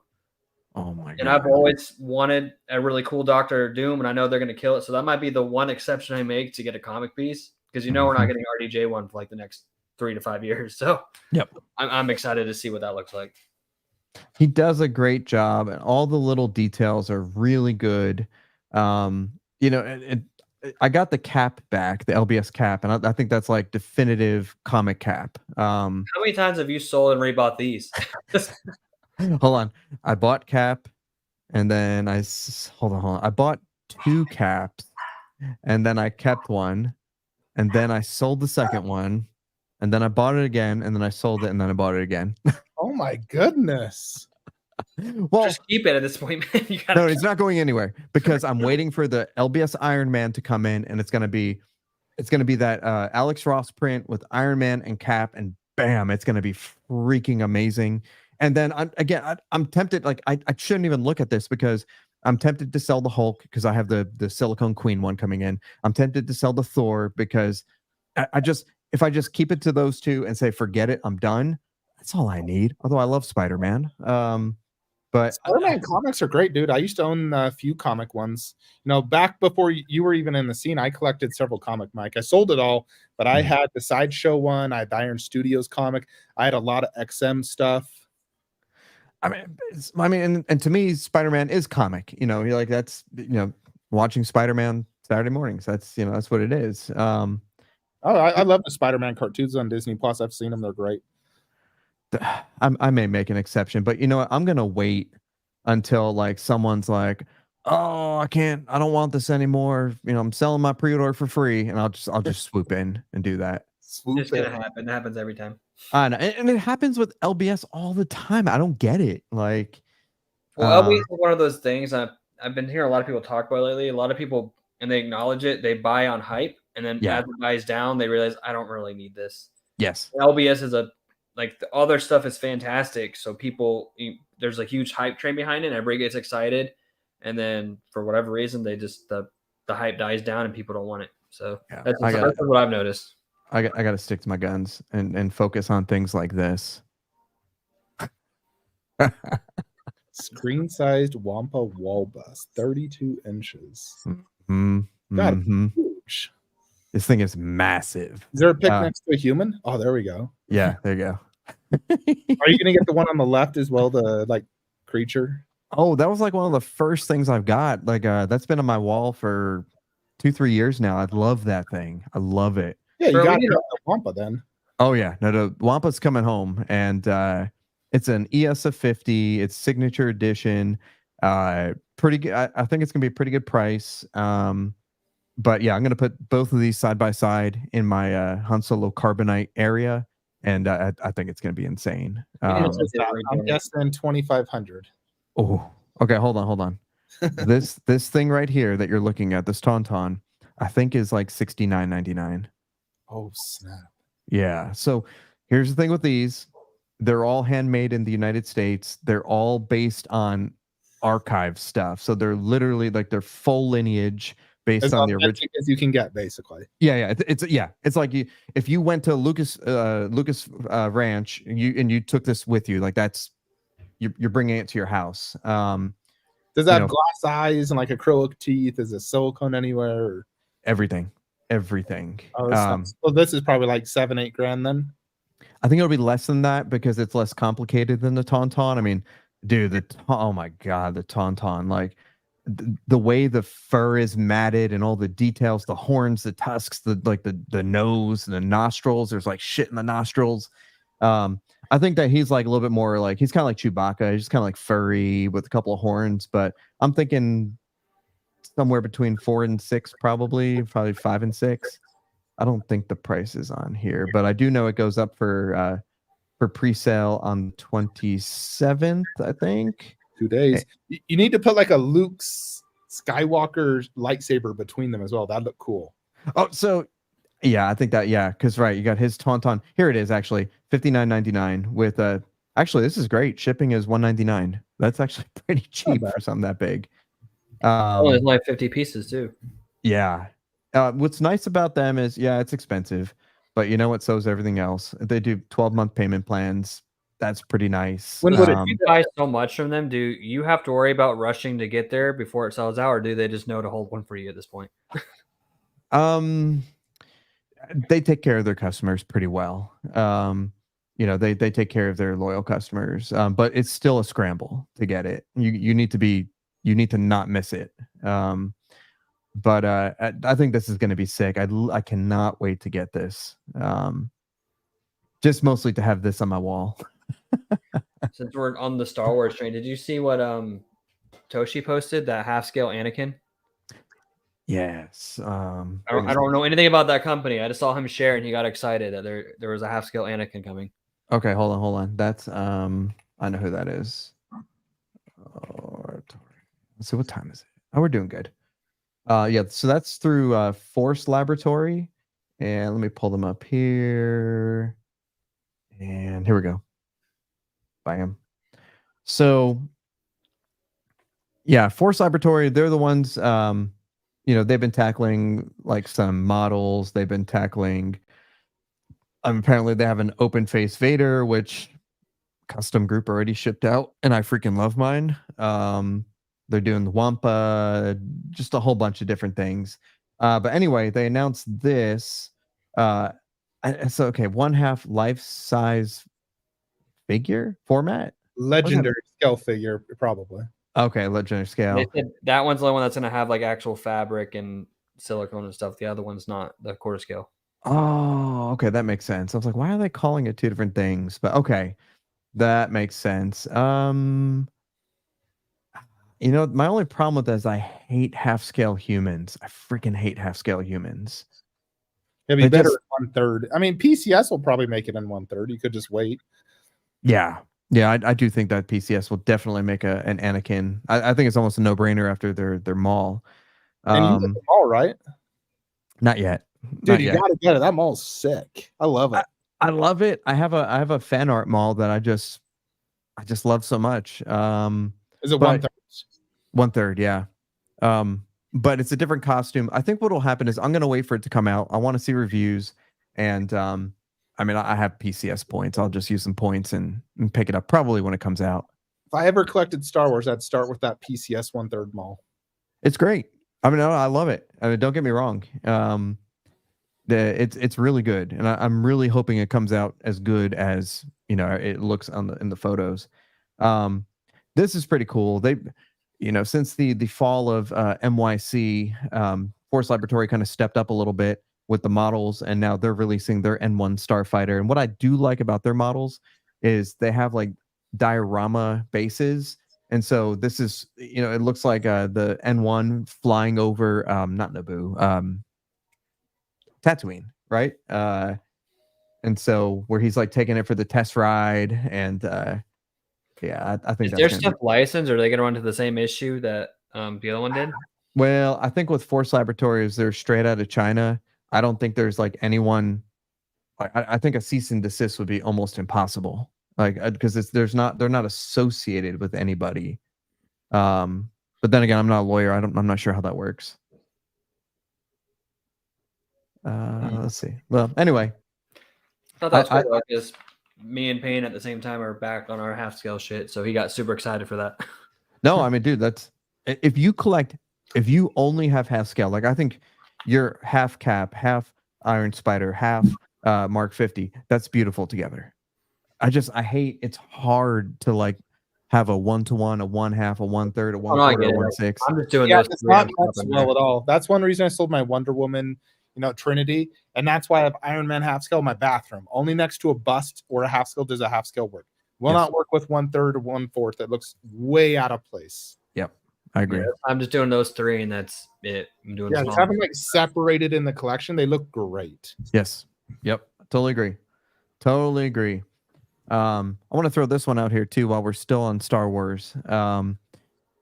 Oh my god! And I've always wanted a really cool Doctor Doom, and I know they're going to kill it. So that might be the one exception I make to get a comic piece, because you know we're not getting RDJ one for like the next 3 to 5 years. So yep, I'm excited to see what that looks like. He does a great job, and all the little details are really good. You know, I got the cap back, the LBS cap, and I think that's like definitive comic cap. How many times have you sold and rebought these? Hold on, I bought cap, and then hold on. I bought 2 caps, and then I kept one, and then I sold the second one, and then I bought it again, and then I sold it, and then I bought it again. Oh my goodness! Well, just keep it at this point, man. No, it's not going anywhere, because I'm waiting for the LBS Iron Man to come in, and it's gonna be that Alex Ross print with Iron Man and Cap, and bam, it's gonna be freaking amazing. And then I'm tempted. Like I shouldn't even look at this, because I'm tempted to sell the Hulk because I have the Silicone Queen one coming in. I'm tempted to sell the Thor because if I just keep it to those 2 and say forget it, I'm done. That's all I need. Although I love Spider-Man. But Spider-Man comics are great, dude. I used to own a few comic ones. You know, back before you were even in the scene, I collected several comic, Mike. I sold it all, but I had the Sideshow one. I had the Iron Studios comic. I had a lot of XM stuff. I mean, and to me, Spider-Man is comic. You know, like that's, you know, watching Spider-Man Saturday mornings. That's, you know, that's what it is. I love the Spider-Man cartoons on Disney Plus. I've seen them; they're great. I may make an exception, but you know what? I'm gonna wait until like someone's like, "Oh, I don't want this anymore." You know, I'm selling my pre-order for free, and I'll just swoop in and do that. It's gonna happen. It happens every time. I know, and it happens with LBS all the time. I don't get it. Like, well, LBS is one of those things I've been hearing a lot of people talk about lately. A lot of people, and they acknowledge it. They buy on hype, and then as it buys down, they realize I don't really need this. Yes, LBS is like the other stuff is fantastic. So there's a huge hype train behind it. And everybody gets excited, and then for whatever reason, they just the hype dies down and people don't want it. So that's what I've noticed. I got to stick to my guns and focus on things like this. Screen-sized Wampa wall bust, 32 inches. Huge. This thing is massive. Is there a pic next to a human? Oh, there we go. Yeah, there you go. Are you gonna get the one on the left as well, the like creature? Oh, that was like one of the first things I've got. Like that's been on my wall for 2-3 years now. I love that thing. I love it. Yeah, you got the Wampa then. Oh yeah, no, the Wampa's coming home, and it's an ES of 50. It's signature edition. Pretty good. I think it's gonna be a pretty good price. But yeah, I'm gonna put both of these side by side in my Han Solo Carbonite area, and I think it's gonna be insane. I'm guessing 2,500. Oh, okay. Hold on. this thing right here that you're looking at, this Tauntaun, I think is like $69.99. Oh snap! Yeah. So here's the thing with these: they're all handmade in the United States. They're all based on archive stuff. So they're literally like their full lineage based on the original as you can get, basically. Yeah. It's like if you went to Lucas Ranch and you took this with you, like you're bringing it to your house. Does that have glass eyes and like acrylic teeth? Is it silicone anywhere? Or? Everything. Oh, so this is probably like 7-8 grand then. I think it'll be less than that because it's less complicated than the Tauntaun. I mean, dude, oh my god, the Tauntaun, like the way the fur is matted and all the details, the horns, the tusks, the nose and the nostrils. There's like shit in the nostrils. I think that he's like a little bit more like he's kind of like Chewbacca. He's just kind of like furry with a couple of horns. But I'm thinking somewhere between 4 and 6, probably 5 and 6. I don't think the price is on here, but I do know it goes up for pre-sale on the 27th, I think. 2 days. You need to put like a Luke Skywalker lightsaber between them as well. That'd look cool. Oh, so yeah, I think that, yeah, because right, you got his Tauntaun. Here it is, actually, $59.99 with actually, this is great. Shipping is $199. That's actually pretty cheap for something that big. It's like 50 pieces too. Yeah. What's nice about them is, yeah, it's expensive, but you know what? So is everything else. They do 12-month payment plans. That's pretty nice. When you buy so much from them, do you have to worry about rushing to get there before it sells out, or do they just know to hold one for you at this point? They take care of their customers pretty well. You know, they take care of their loyal customers, but it's still a scramble to get it. You need to not miss it. But I think this is going to be sick. I cannot wait to get this. Just mostly to have this on my wall. Since we're on the Star Wars train, did you see what Toshi posted, that half-scale Anakin? Yes. I don't know anything about that company. I just saw him share and he got excited that there was a half-scale Anakin coming. Okay, hold on. That's I know who that is. Let's see, what time is it? Oh, we're doing good. Yeah, so that's through Force Laboratory. And let me pull them up here. And here we go. Bam. So yeah, Force Laboratory, they're the ones you know, they've been tackling like some models. They've been tackling apparently they have an open face Vader, which custom group already shipped out, and I freaking love mine. They're doing the Wampa, just a whole bunch of different things. But anyway, they announced this. So okay, 1/2 life-size figure format. Legendary scale figure, probably. Okay, legendary scale. They said that one's the only one that's going to have like actual fabric and silicone and stuff. The other one's not, the quarter scale. Oh, okay, that makes sense. I was like, why are they calling it two different things? But okay, that makes sense. You know, my only problem with that is I hate half-scale humans. I freaking hate half-scale humans. It'd be better in 1/3. I mean, PCS will probably make it in 1/3. You could just wait. Yeah. I do think that PCS will definitely make an Anakin. I think it's almost a no-brainer after their mall. And you get the mall, right? Not yet. Dude, you gotta get it. That mall's sick. I love it. I love it. I have a fan art mall that I just love so much. Is it 1/3? 1/3, yeah. But it's a different costume. I think what will happen is I'm gonna wait for it to come out. I want to see reviews, and I mean, I have PCS points. I'll just use some points and pick it up probably when it comes out. If I ever collected Star Wars, I'd start with that PCS 1/3 mall. It's great. I mean, I love it. I mean, don't get me wrong. It's really good, and I'm really hoping it comes out as good as, you know, it looks in the photos. This is pretty cool. They, you know, since the fall of MYC, Force Laboratory kind of stepped up a little bit with the models, and now they're releasing their N1 Starfighter. And what I do like about their models is they have like diorama bases. And so this is, you know, it looks like the N1 flying over, not Naboo, Tatooine, right? And so where he's like taking it for the test ride, and yeah, I think is their stuff licensed, or are they going to run to the same issue that the other one did? Well, I think with Force Laboratories, they're straight out of China. I don't think there's like anyone. I think a cease and desist would be almost impossible, like because they're not associated with anybody. But then again, I'm not a lawyer. I'm not sure how that works. Let's see. Well, anyway, I thought that was cool, because me and Payne at the same time are back on our half scale shit, so he got super excited for that. No, I mean, dude, that's if you only have half scale, like I think you're half Cap, half Iron Spider, half Mark 50. That's beautiful together. I hate it's hard to like have a 1-to-1, a 1/2, a 1/3, a 1/4, a 1/6. I'm just doing Yeah, those. it's three. not I'm that stopping well there. at all. That's one reason I sold my Wonder Woman, Trinity, and that's why I have Iron Man half scale in my bathroom. Only next to a bust or a half scale does a half scale work. Will Yes. not work with 1/3 or 1/4. That looks way out of place. Yep, I agree. Yeah, I'm just doing those 3, and that's it. I'm doing. Yeah, small. just have them like separated in the collection. They look great. Yes. Yep. Totally agree. Totally agree. I want to throw this one out here too while we're still on Star Wars.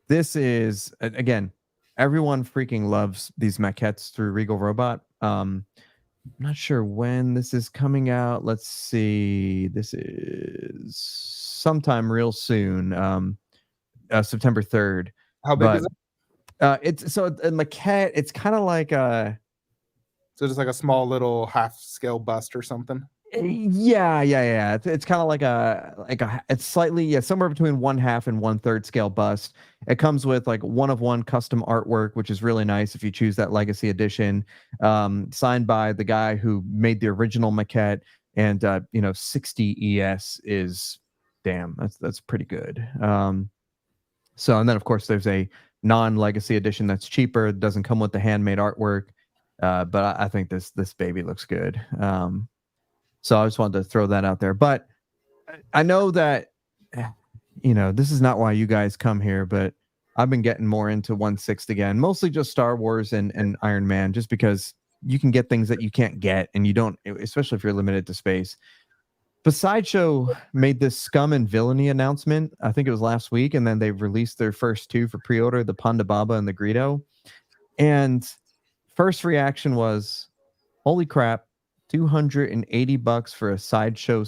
This is again, everyone freaking loves these maquettes through Regal Robot. I'm not sure when this is coming out. Let's see. This is sometime real soon. September 3rd. How big is it? It's so a maquette, it's kind of like So just like a small little half scale bust or something. yeah. It's kind of like a it's slightly somewhere between 1/2 and 1/3 scale bust. It comes with like 1-of-1 custom artwork, which is really nice if you choose that Legacy Edition, signed by the guy who made the original maquette. And 60 ES is damn, that's pretty good. So and then of course there's a non-Legacy Edition that's cheaper. It doesn't come with the handmade artwork, but I think this baby looks good. So I just wanted to throw that out there. But I know that, this is not why you guys come here, but I've been getting more into 1/6 again, mostly just Star Wars and Iron Man, just because you can get things that you can't get, and you don't, especially if you're limited to space. But Sideshow made this Scum and Villainy announcement. I think it was last week, and then they released their first 2 for pre-order, the Ponda Baba and the Greedo. And first reaction was, holy crap, $280 for a Sideshow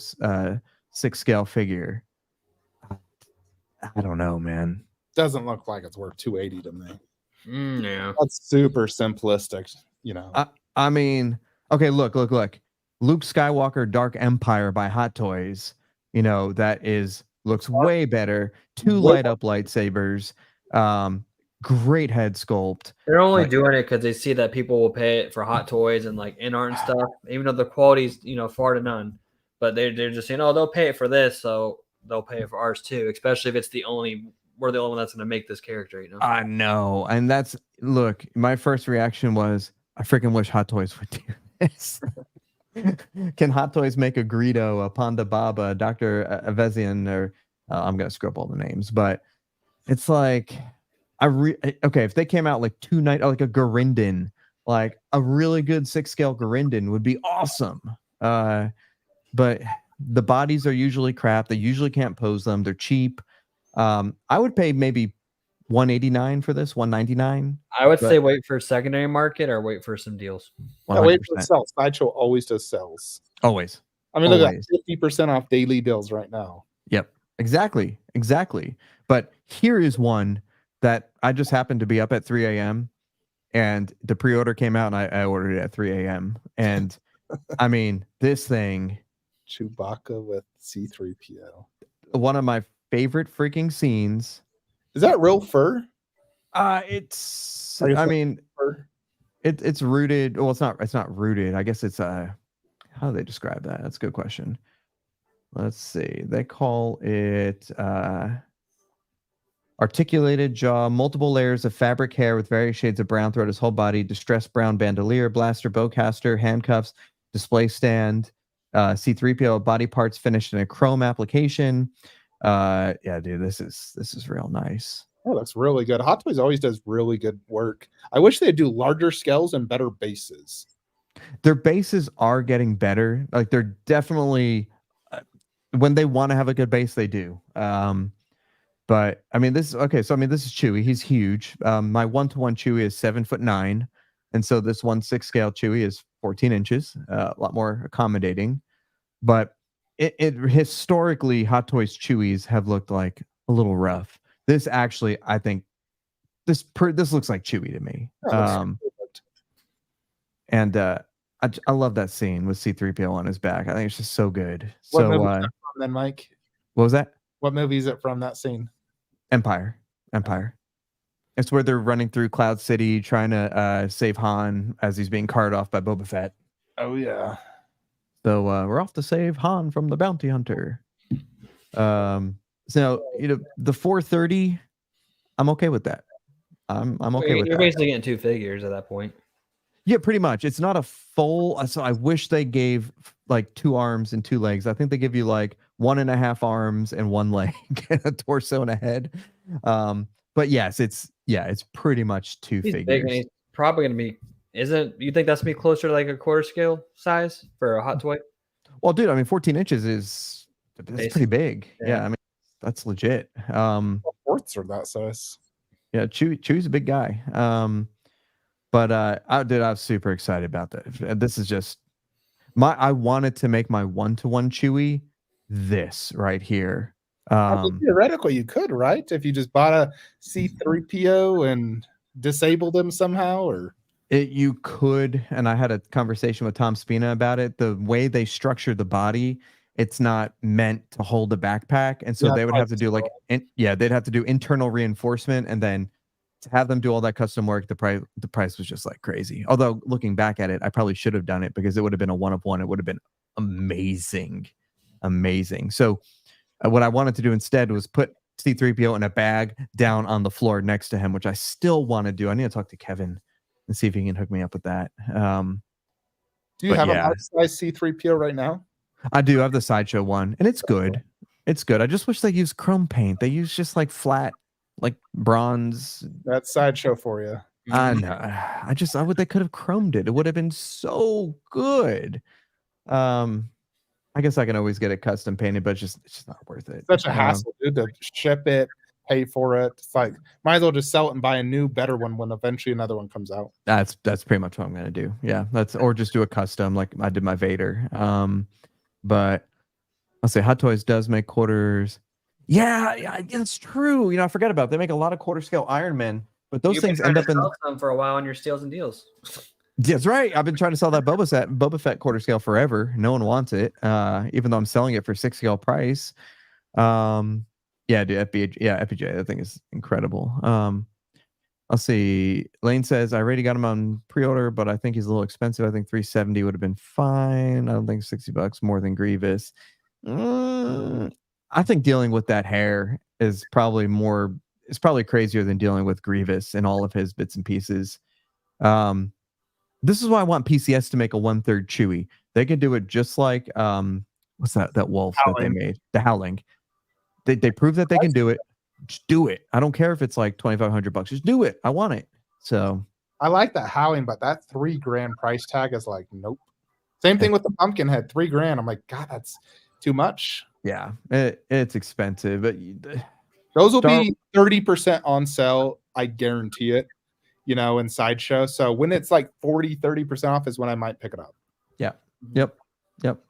6 scale figure. I don't know, man. Doesn't look like it's worth 280 to me. Yeah. That's super simplistic, I mean, okay, look. Luke Skywalker Dark Empire by Hot Toys. That looks way better. 2 light up lightsabers. Great head sculpt. They're only doing it because they see that people will pay it for Hot Toys and like in art and stuff, even though the quality's far to none. But they're just saying, oh, they'll pay it for this, so they'll pay it for ours too. Especially if it's we're the only one that's going to make this character. I know, and look. My first reaction was, I freaking wish Hot Toys would do this. Can Hot Toys make a Greedo, a Ponda Baba, Dr. Avezian, or I'm gonna screw up all the names, but it's like okay, if they came out like like a Garindin, like a really good 6 scale Garindin would be awesome. But the bodies are usually crap. They usually can't pose them. They're cheap. I would pay maybe $189 for this, $199. I would say wait for secondary market or wait for some deals. Yeah, wait for the sales. Sideshow always does sales. Always. I mean, look at 50% off daily deals right now. Yep, exactly. But here is one that I just happened to be up at 3 a.m. and the pre-order came out, and I ordered it at 3 a.m. And I mean, this thing, Chewbacca with C-3PO. One of my favorite freaking scenes. Is that real fur? It's rooted. Well, it's not rooted. I guess it's how do they describe that? That's a good question. Let's see. They call it articulated jaw, multiple layers of fabric hair with various shades of brown throughout his whole body, distressed brown bandolier, blaster, bowcaster, handcuffs, display stand, C-3PO body parts finished in a chrome application. Yeah, dude, this is real nice. Oh, that's really good. Hot Toys always does really good work. I wish they'd do larger scales and better bases. Their bases are getting better. Like they're definitely when they want to have a good base, they do. But I mean, this is okay. So I mean, this is Chewie. He's huge. My 1-to-1 Chewie is 7'9", and so this 1/6 scale Chewie is 14 inches. A lot more accommodating. But it historically, Hot Toys Chewies have looked like a little rough. This actually, I think, this looks like Chewie to me. And I love that scene with C-3PO on his back. I think it's just so good. So then, Mike? What was that? What movie is it from, that scene? Empire. It's where they're running through Cloud City trying to save Han as he's being carted off by Boba Fett. Oh, yeah. So we're off to save Han from the bounty hunter. So the 430, I'm okay with that. I'm okay with You're that. basically getting 2 figures at that point. Yeah, pretty much. It's not a full. So I wish they gave like 2 arms and 2 legs. I think they give you like 1.5 arms and 1 leg, and a torso and a head. But yes, it's pretty much 2 He's figures. big and he's probably gonna be. You think that's gonna be closer to like a quarter scale size for a hot toy? Well, dude, I mean, 14 inches that's pretty big. Yeah, I mean, that's legit. Fourths are that size. Yeah, Chewie's a big guy. But I was super excited about that. This is just I wanted to make my 1-to-1 Chewie this right here. Theoretically, you could, right? If you just bought a C3PO and disabled him somehow, or you could. And I had a conversation with Tom Spina about it. The way they structure the body, it's not meant to hold a backpack, and so they would have to do like they'd have to do internal reinforcement, and then to have them do all that custom work, the price was just like crazy. Although looking back at it, I probably should have done it because it would have been a 1-of-1. It would have been amazing. So what I wanted to do instead was put C3PO in a bag down on the floor next to him, which I still want to do. I need to talk to Kevin and see if he can hook me up with that. Do you have a life-size C3PO right now? I do. I have the Sideshow one, and it's good. It's good. I just wish they used chrome paint. They use just like flat, like bronze. That's Sideshow for you. I know. They could have chromed it. It would have been so good. I guess I can always get it custom painted, but it's just not worth it. Such a hassle, dude, to ship it, pay for it. It's like, might as well just sell it and buy a new, better one when eventually another one comes out. That's pretty much what I'm gonna do. Yeah, or just do a custom like I did my Vader. But I'll say Hot Toys does make quarters. Yeah, it's true. I forgot about it. They make a lot of quarter scale Iron Men, but those things end up in them for a while on your steals and deals. That's right. I've been trying to sell that Boba Fett quarter scale forever. No one wants it, even though I'm selling it for 6 scale price. Yeah, dude, FPJ. That thing is incredible. I'll see. Lane says I already got him on pre-order, but I think he's a little expensive. I think $370 would have been fine. I don't think $60 more than Grievous. I think dealing with that hair is probably more. It's probably crazier than dealing with Grievous and all of his bits and pieces. This is why I want PCS to make a 1/3 Chewie. They can do it just like what's that wolf that they made? The Howling. They prove that they can do it. Just do it. I don't care if it's like $2,500. Just do it. I want it. So I like that Howling, but that $3,000 price tag is like, nope. Same thing with the Pumpkinhead, $3,000. I'm like, God, that's too much. Yeah, it's expensive, but those will be 30% on sale. I guarantee it. In Sideshow. So when it's like 40-30% off is when I might pick it up. Yeah. Yep. Did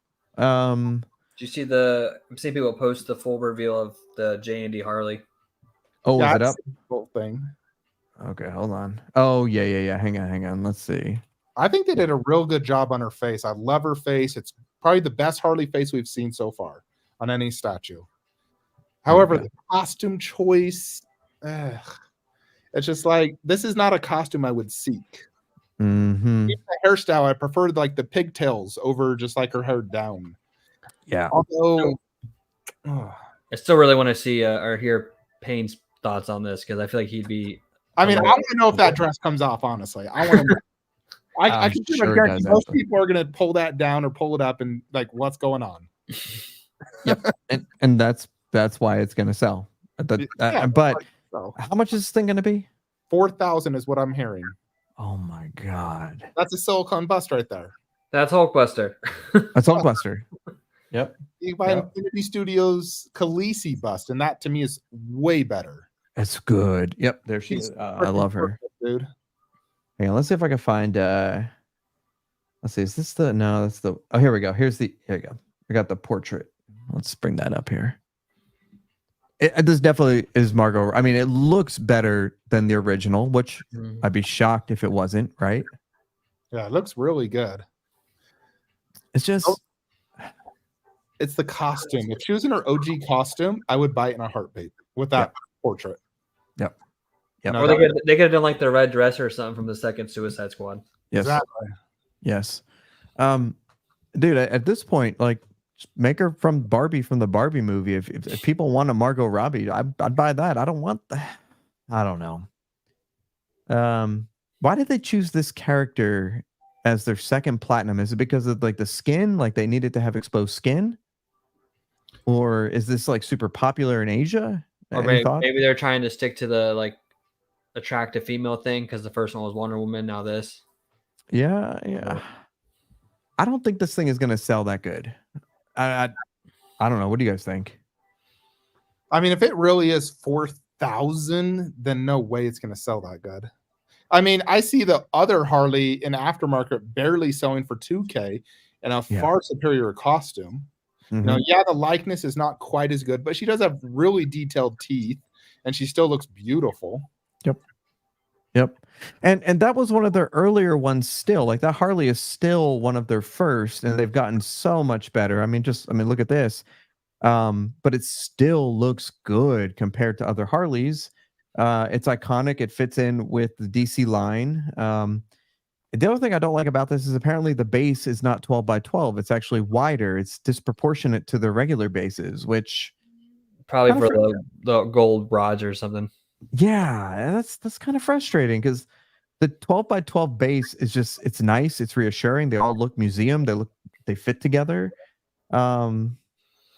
you see I'm seeing people post the full reveal of the J&D Harley? Oh, is it up? Whole thing. Okay, hold on. Oh, yeah. Hang on. Let's see. I think they did a real good job on her face. I love her face. It's probably the best Harley face we've seen so far on any statue. However, the costume choice, it's just like, this is not a costume I would seek. Mm-hmm. Even the hairstyle, I preferred like the pigtails over just like her hair down. Yeah. Although, I still really want to see or hear Payne's thoughts on this because I feel like he'd be. I want to know if that dress comes off. Honestly, I want to. I can guarantee most people are going to pull that down or pull it up and like, what's going on? Yep, and that's why it's going to sell. But how much is this thing going to be? 4,000 is what I'm hearing. Oh my God, that's a silicone bust right there. That's Hulkbuster. That's Hulkbuster. Yep. You buy Infinity Studios Khaleesi bust, and that to me is way better. It's good. Yep, there she is. I love her, dude. Hang on, let's see if I can find. Let's see. Is this the? No, that's the. Oh, here we go. Here you go. I got the portrait. Let's bring that up here. This definitely is Margot. I mean, it looks better than the original, which I'd be shocked if it wasn't. Right? Yeah, it looks really good. It's just It's the costume. If she was in her OG costume, I would buy it in a heartbeat with that portrait. Yep. Yep. Or they could have done like the red dress or something from the second Suicide Squad. Yes. Exactly. Yes. Dude, at this point, like, make her from Barbie from the Barbie movie. If people want a Margot Robbie, I'd buy that. I don't want that. I don't know. Why did they choose this character as their second platinum? Is it because of like the skin? Like they needed to have exposed skin? Or is this like super popular in Asia? Or maybe they're trying to stick to the like attractive female thing because the first one was Wonder Woman. Now this. Yeah. I don't think this thing is going to sell that good. I don't know. What do you guys think? I mean, if it really is 4,000, then no way it's going to sell that good. I mean, I see the other Harley in aftermarket barely selling for 2K and a far superior costume. Mm-hmm. You know, the likeness is not quite as good, but she does have really detailed teeth and she still looks beautiful. Yep. And that was one of their earlier ones still. Like that Harley is still one of their first, and they've gotten so much better. I mean, look at this. But it still looks good compared to other Harleys. It's iconic. It fits in with the DC line. The other thing I don't like about this is apparently the base is not 12 by 12. It's actually wider. It's disproportionate to the regular bases, which probably for the gold rods or something. Yeah, that's kind of frustrating because the 12 by 12 base is just, it's nice, it's reassuring. They all look museum. They fit together. I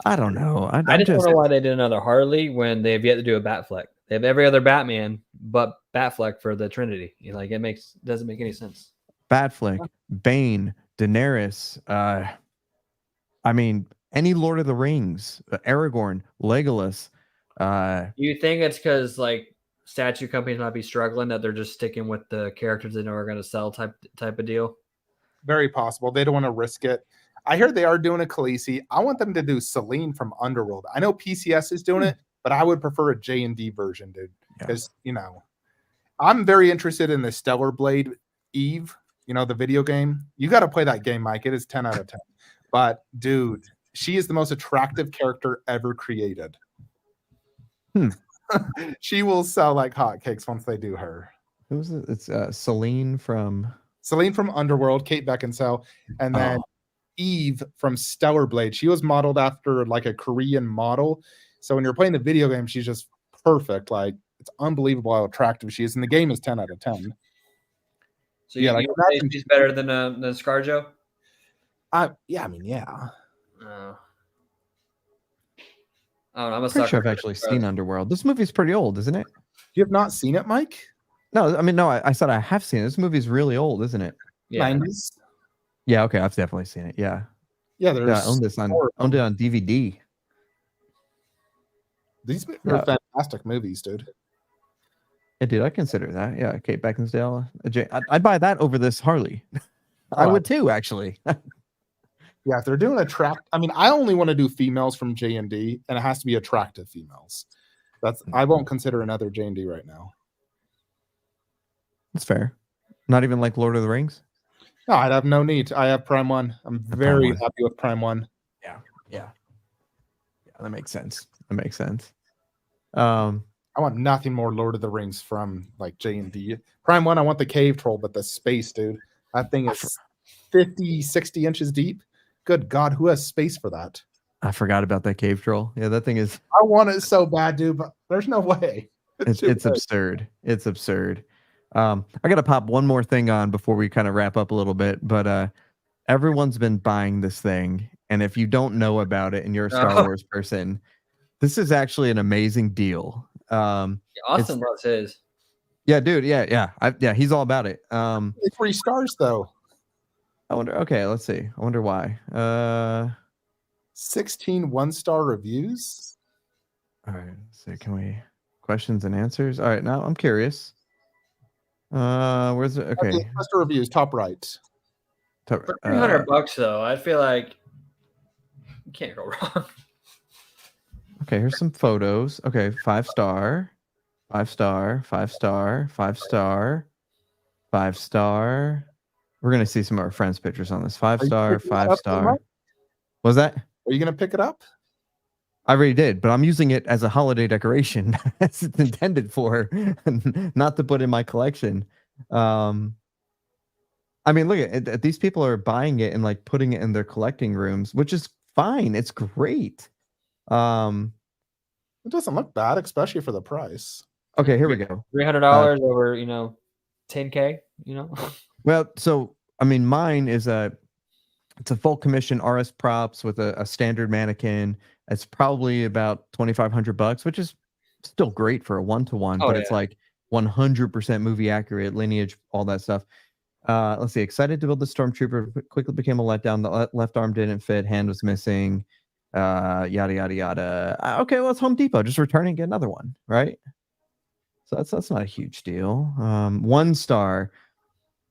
don't know. I just don't know why they did another Harley when they've yet to do a Batfleck. They have every other Batman but Batfleck for the Trinity. Like doesn't make any sense. Batfleck, Bane, Daenerys. I mean, any Lord of the Rings, Aragorn, Legolas. You think it's because like statue companies might be struggling that they're just sticking with the characters they know are going to sell type of deal? Very possible. They don't want to risk it. I heard they are doing a Khaleesi. I want them to do Celine from Underworld. I know PCS is doing it, but I would prefer a J&D version, dude. Because, I'm very interested in the Stellar Blade Eve, the video game. You got to play that game, Mike. It is 10 out of 10. But, dude, she is the most attractive character ever created. She will sell like hotcakes once they do her. Who's it? It's Celine from Underworld, Kate Beckinsale, and then Eve from Stellar Blade. She was modeled after like a Korean model. So when you're playing the video game, she's just perfect. Like it's unbelievable how attractive she is. And the game is 10 out of 10. So you think she's better than ScarJo? Yeah, I mean, yeah. I'm pretty sure I've actually seen Underworld. This movie's pretty old, isn't it? You have not seen it, Mike? No, I mean, no, I said I have seen it. This movie's really old, isn't it? Yeah. 90s. Yeah, okay, I've definitely seen it. Yeah. Yeah, I owned it on DVD. These are fantastic movies, dude. Yeah, dude, I consider that. Yeah, Kate Beckinsale. I'd buy that over this Harley. I would too, actually. Yeah, if they're doing I only want to do females from J&D, and it has to be attractive females. I won't consider another J&D right now. That's fair. Not even like Lord of the Rings? No, I'd have no need. I have Prime 1. I'm very happy with Prime 1. Yeah, that makes sense. I want nothing more Lord of the Rings from like J&D. Prime 1, I want the cave troll, but the space, dude. That thing is 50, 60 inches deep. Good God, who has space for that? I forgot about that cave troll. Yeah, that thing is... I want it so bad, dude, but there's no way. It's absurd. It's absurd. I got to pop one more thing on before we kind of wrap up a little bit, but everyone's been buying this thing, and if you don't know about it and you're a Star Wars person, this is actually an amazing deal. Austin loves his. Yeah, dude. Yeah, he's all about it. It's 3 stars, though. I wonder. Okay, let's see. I wonder why. 16 1-star reviews. All right. Let's see. Can we questions and answers? All right. Now I'm curious. Where's it? Okay. Master reviews, top right. For $300 though, I feel like you can't go wrong. Okay, here's some photos. Okay, 5-star, 5-star, 5-star, 5-star, 5-star. We're gonna see some of our friends' pictures on this. 5-star, 5-star. Was that? Are you gonna pick it up? I already did, but I'm using it as a holiday decoration as it's intended for, not to put in my collection. I mean, look at it, these people are buying it and like putting it in their collecting rooms, which is fine. It's great. It doesn't look bad, especially for the price. Okay, here we go. $300 over, $10K, Well, so I mean, mine is it's a full commission RS props with a standard mannequin. It's probably about $2,500, which is still great for a 1-to-1, Oh, but yeah. it's like 100% movie accurate, lineage, all that stuff. Let's see. Excited to build the Stormtrooper. Quickly became a letdown. The left arm didn't fit. Hand was missing. Yada yada yada. Okay, well, it's Home Depot. Just return and get another one, right? So that's not a huge deal. 1 star.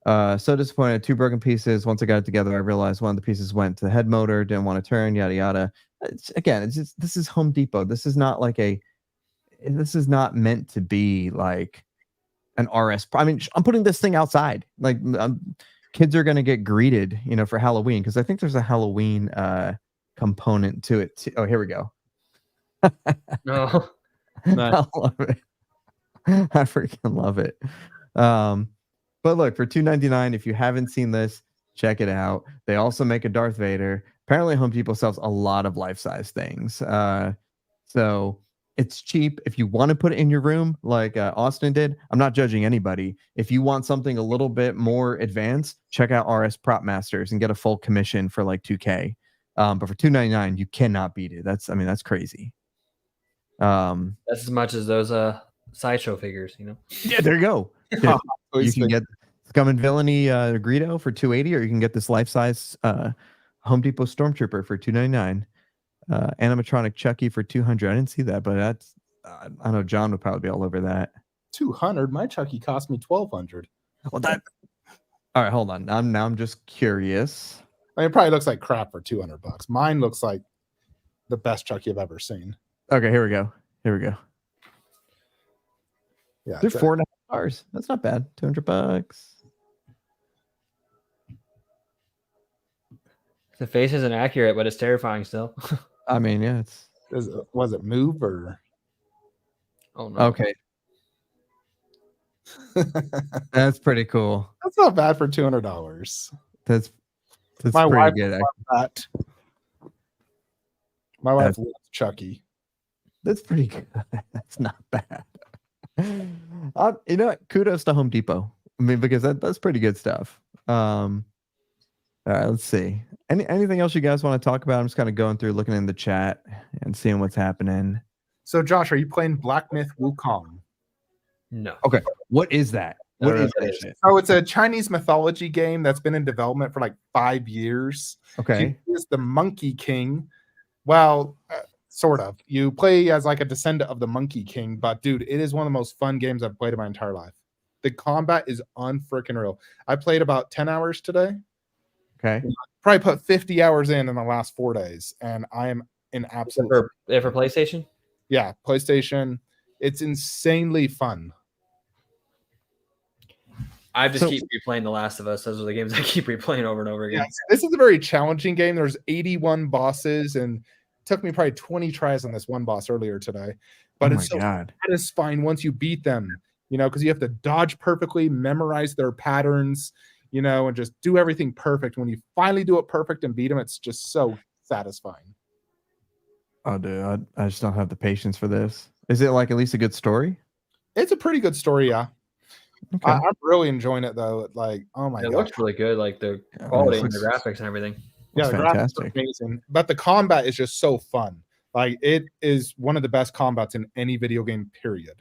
So disappointed. 2 broken pieces. Once I got it together, I realized one of the pieces went to the head motor. Didn't want to turn. Yada yada. It's just, this is Home Depot. This is not this is not meant to be like an RS. I mean, I'm putting this thing outside. Like, kids are gonna get greeted, for Halloween, because I think there's a Halloween component to it too. Oh, here we go. No. I love it. I freaking love it. But look, for $2.99, if you haven't seen this, check it out. They also make a Darth Vader. Apparently, Home Depot sells a lot of life-size things. So it's cheap. If you want to put it in your room, like Austin did, I'm not judging anybody. If you want something a little bit more advanced, check out RS Prop Masters and get a full commission for like $2K. But for $2.99, you cannot beat it. That's crazy. That's as much as those Sideshow figures, Yeah, there you go. You can get Scum and Villainy Greedo for $280, or you can get this life-size Home Depot Stormtrooper for $2.99. Animatronic Chucky for $200. I didn't see that, but that's I know John would probably be all over that. $200. My Chucky cost me $1,200. Well, all right. Hold on. I'm just curious. I mean, it probably looks like crap for $200. Mine looks like the best Chucky I've ever seen. Okay, here we go. Yeah, they're 4.5 stars. That's not bad. $200. The face isn't accurate, but it's terrifying still. I mean, yeah, was it move or? Oh no. Okay. That's pretty cool. That's not bad for $200. That's My pretty wife good. loved that. My wife loves Chucky. That's pretty good. That's not bad. You know what? Kudos to Home Depot. I mean, because that's pretty good stuff. All right, let's see. Anything else you guys want to talk about? I'm just kind of going through, looking in the chat and seeing what's happening. So, Josh, are you playing Black Myth Wukong? No. Okay, what is that? What is that shit? Oh, it's a Chinese mythology game that's been in development for like 5 years. Okay. He is the Monkey King. Well, sort of. You play as like a descendant of the Monkey King, but dude, it is one of the most fun games I've played in my entire life. The combat is unfreaking real. I played about 10 hours today. Okay. Probably put 50 hours in the last 4 days, and I am in absolute. For PlayStation? Yeah, PlayStation. It's insanely fun. I just keep replaying The Last of Us. Those are the games I keep replaying over and over again. Yeah, this is a very challenging game. There's 81 bosses, and it took me probably 20 tries on this one boss earlier today. But it's so satisfying once you beat them, because you have to dodge perfectly, memorize their patterns, and just do everything perfect. When you finally do it perfect and beat them, it's just so satisfying. Oh, dude, I just don't have the patience for this. Is it like at least a good story? It's a pretty good story, yeah. Okay. I'm really enjoying it though. Like, oh my god, it looks really good. Like the quality and the graphics and everything. Yeah, the graphics are amazing. But the combat is just so fun. Like, it is one of the best combats in any video game, period.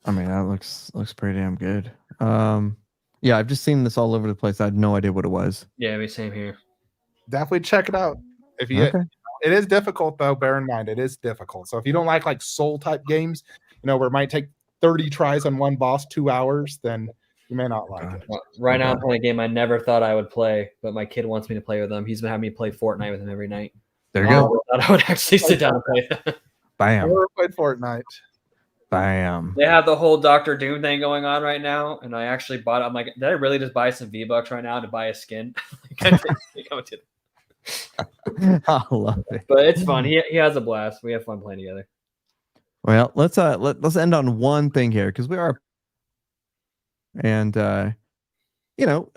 I mean, that looks pretty damn good. Yeah, I've just seen this all over the place. I had no idea what it was. Yeah, me same here. Definitely check it out. If you, it is difficult though. Bear in mind, it is difficult. So if you don't like soul type games, where it might take 30 tries on one boss, 2 hours, then you may not like it. Well, right now I'm playing a game I never thought I would play, but my kid wants me to play with him. He's been having me play Fortnite with him every night. There you go. I thought I would actually sit down and play that. Bam. Never played Fortnite. Bam. They have the whole Doctor Doom thing going on right now, and I actually bought it. I'm like, did I really just buy some V-Bucks right now to buy a skin? I love it. But it's fun. He has a blast. We have fun playing together. Well, let's end on one thing here because we are, and you know,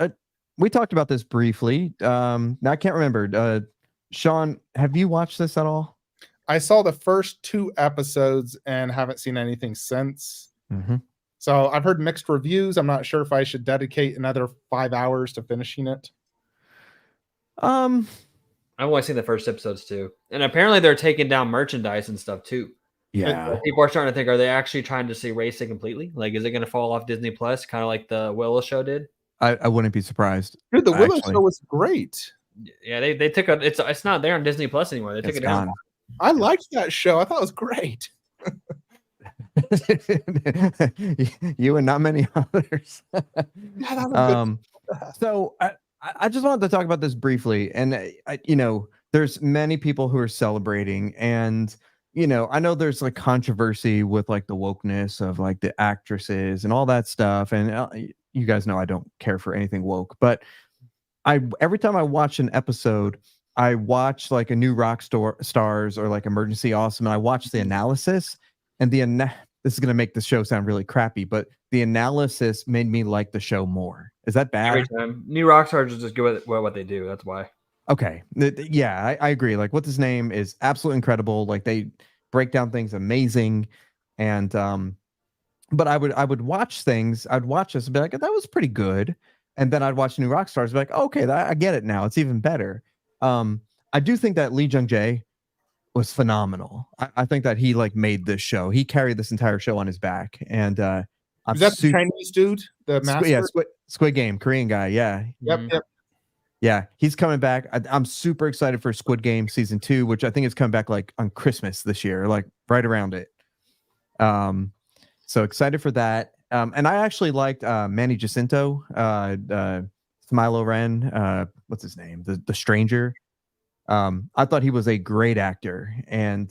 we talked about this briefly. Now I can't remember. Sean, have you watched this at all? I saw the first 2 episodes and haven't seen anything since. Mm-hmm. So I've heard mixed reviews. I'm not sure if I should dedicate another 5 hours to finishing it. I've only seen the first episodes too, and apparently they're taking down merchandise and stuff too. Yeah, People are starting to think: are they actually trying to erase it completely? Like, is it going to fall off Disney Plus, kind of like the Willow show did? I wouldn't be surprised. Dude, the Willow show was great. Yeah, they took it's not there on Disney Plus anymore. They took it down. I liked that show. I thought it was great. You and not many others. Yeah, that was So I just wanted to talk about this briefly, and you know, there's many people who are celebrating, and you know, I know there's like controversy with like the wokeness of like the actresses and all that stuff, and you guys know I don't care for anything woke, but every time I watch an episode, I watch like a new stars or like Emergency Awesome, and I watch the analysis, and this is going to make the show sound really crappy, but the analysis made me like the show more. Is that bad? Every time. New Rockstars is just good at what they do. That's why. Okay. Yeah, I agree. Like, what's his name is absolutely incredible. Like, they break down things amazing. And but I would watch things. I'd watch this and be like, that was pretty good. And then I'd watch New Rockstars and be like, okay, I get it now. It's even better. I do think that Lee Jung-jae was phenomenal. I think that he like made this show. He carried this entire show on his back. And is that the Chinese dude? The master? Yeah, Squid Game, Korean guy. Yeah. Yep. Yeah, he's coming back. I'm super excited for Squid Game season 2, which I think is coming back like on Christmas this year, like right around it. So excited for that. And I actually liked Manny Jacinto, Smilo Ren, what's his name? The Stranger. I thought he was a great actor, and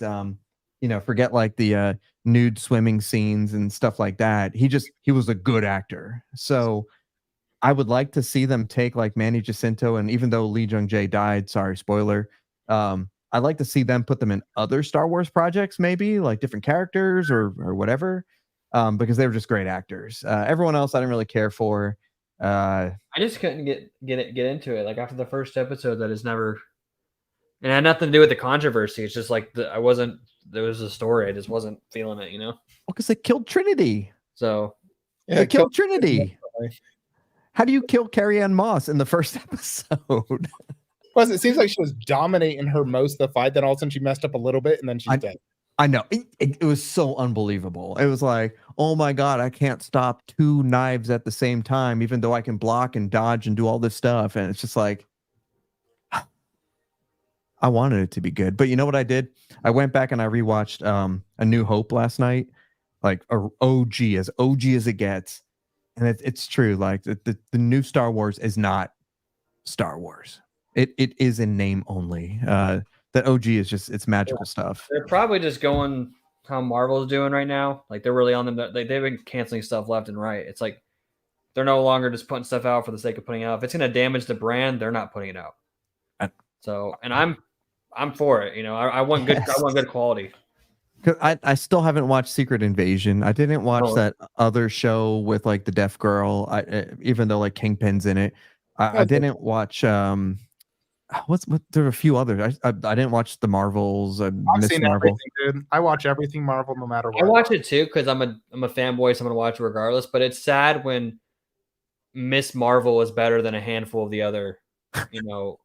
you know, forget like the nude swimming scenes and stuff like that. He was a good actor. So I would like to see them take like Manny Jacinto, and even though Lee Jung-jae died, sorry, spoiler, I'd like to see them put them in other Star Wars projects, maybe like different characters or whatever, because they were just great actors. Everyone else I didn't really care for. I just couldn't get into it. Like after the first episode, that is never, and it had nothing to do with the controversy. It's just like there was a story. I just wasn't feeling it, you know? Well, because they killed Trinity. So Yeah, they killed Trinity. How do you kill Carrie Ann Moss in the first episode? Plus, it seems like she was dominating her most of the fight. Then all of a sudden she messed up a little bit, and then she's dead. I know. It was so unbelievable. It was like, oh my God, I can't stop 2 knives at the same time, even though I can block and dodge and do all this stuff. And it's just like, I wanted it to be good. But you know what I did? I went back and I rewatched A New Hope last night. Like OG as it gets. And it's true. Like the new Star Wars is not Star Wars. It is in name only. That OG is just, it's magical stuff. They're probably just going how Marvel's doing right now. Like they're really on them. They've been canceling stuff left and right. It's like they're no longer just putting stuff out for the sake of putting it out. If it's going to damage the brand, they're not putting it out. So, and I'm for it. You know, I want good. I want good quality. I still haven't watched Secret Invasion. I didn't watch that other show with like the deaf girl. Even though like Kingpin's in it, I didn't watch. There are a few others. I didn't watch the Marvels. I've seen Marvel. Dude. I watch everything Marvel no matter what. I watch it too because I'm a fanboy, so I'm gonna watch it regardless. But it's sad when Miss Marvel is better than a handful of the other, you know,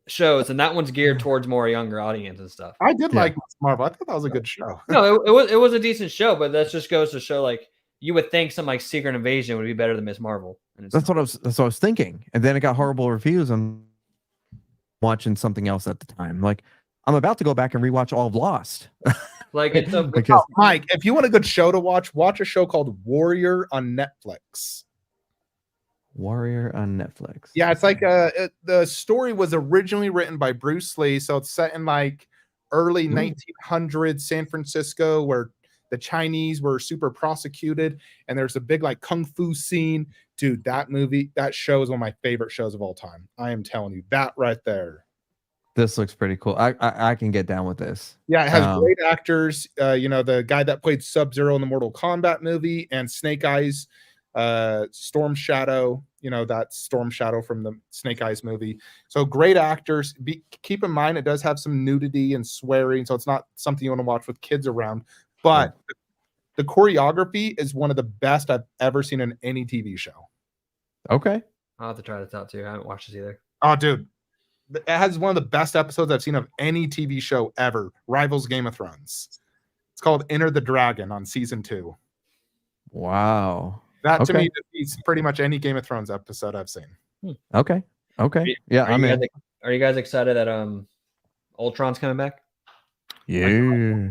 shows, and that one's geared towards more younger audience and stuff. I did like Miss Marvel. I thought that was a good show. No, it was a decent show, but that just goes to show like you would think something like Secret Invasion would be better than Miss Marvel. And that's what I was thinking, and then it got horrible reviews. I'm watching something else at the time. Like I'm about to go back and rewatch all of Lost. Like it's because Mike, if you want a good show to watch a show called Warrior on Netflix. Warrior on Netflix. Yeah, it's like the story was originally written by Bruce Lee, so it's set in like early 1900s San Francisco, where the Chinese were super prosecuted, and there's a big like kung fu scene. Dude, that show is one of my favorite shows of all time. I am telling you that right there. This looks pretty cool. I can get down with this. Yeah, it has great actors. The guy that played Sub-Zero in the Mortal Kombat movie and Snake Eyes, Storm Shadow, that's Storm Shadow from the Snake Eyes movie. So great actors. Keep in mind, it does have some nudity and swearing, so it's not something you want to watch with kids around. But the choreography is one of the best I've ever seen in any TV show. Okay. I'll have to try this out too. I haven't watched this either. Oh, dude. It has one of the best episodes I've seen of any TV show ever. Rivals Game of Thrones. It's called Enter the Dragon on season 2. Wow. That to me defeats pretty much any Game of Thrones episode I've seen. Okay. Yeah, I'm in. Are you guys excited that Ultron's coming back? Yeah.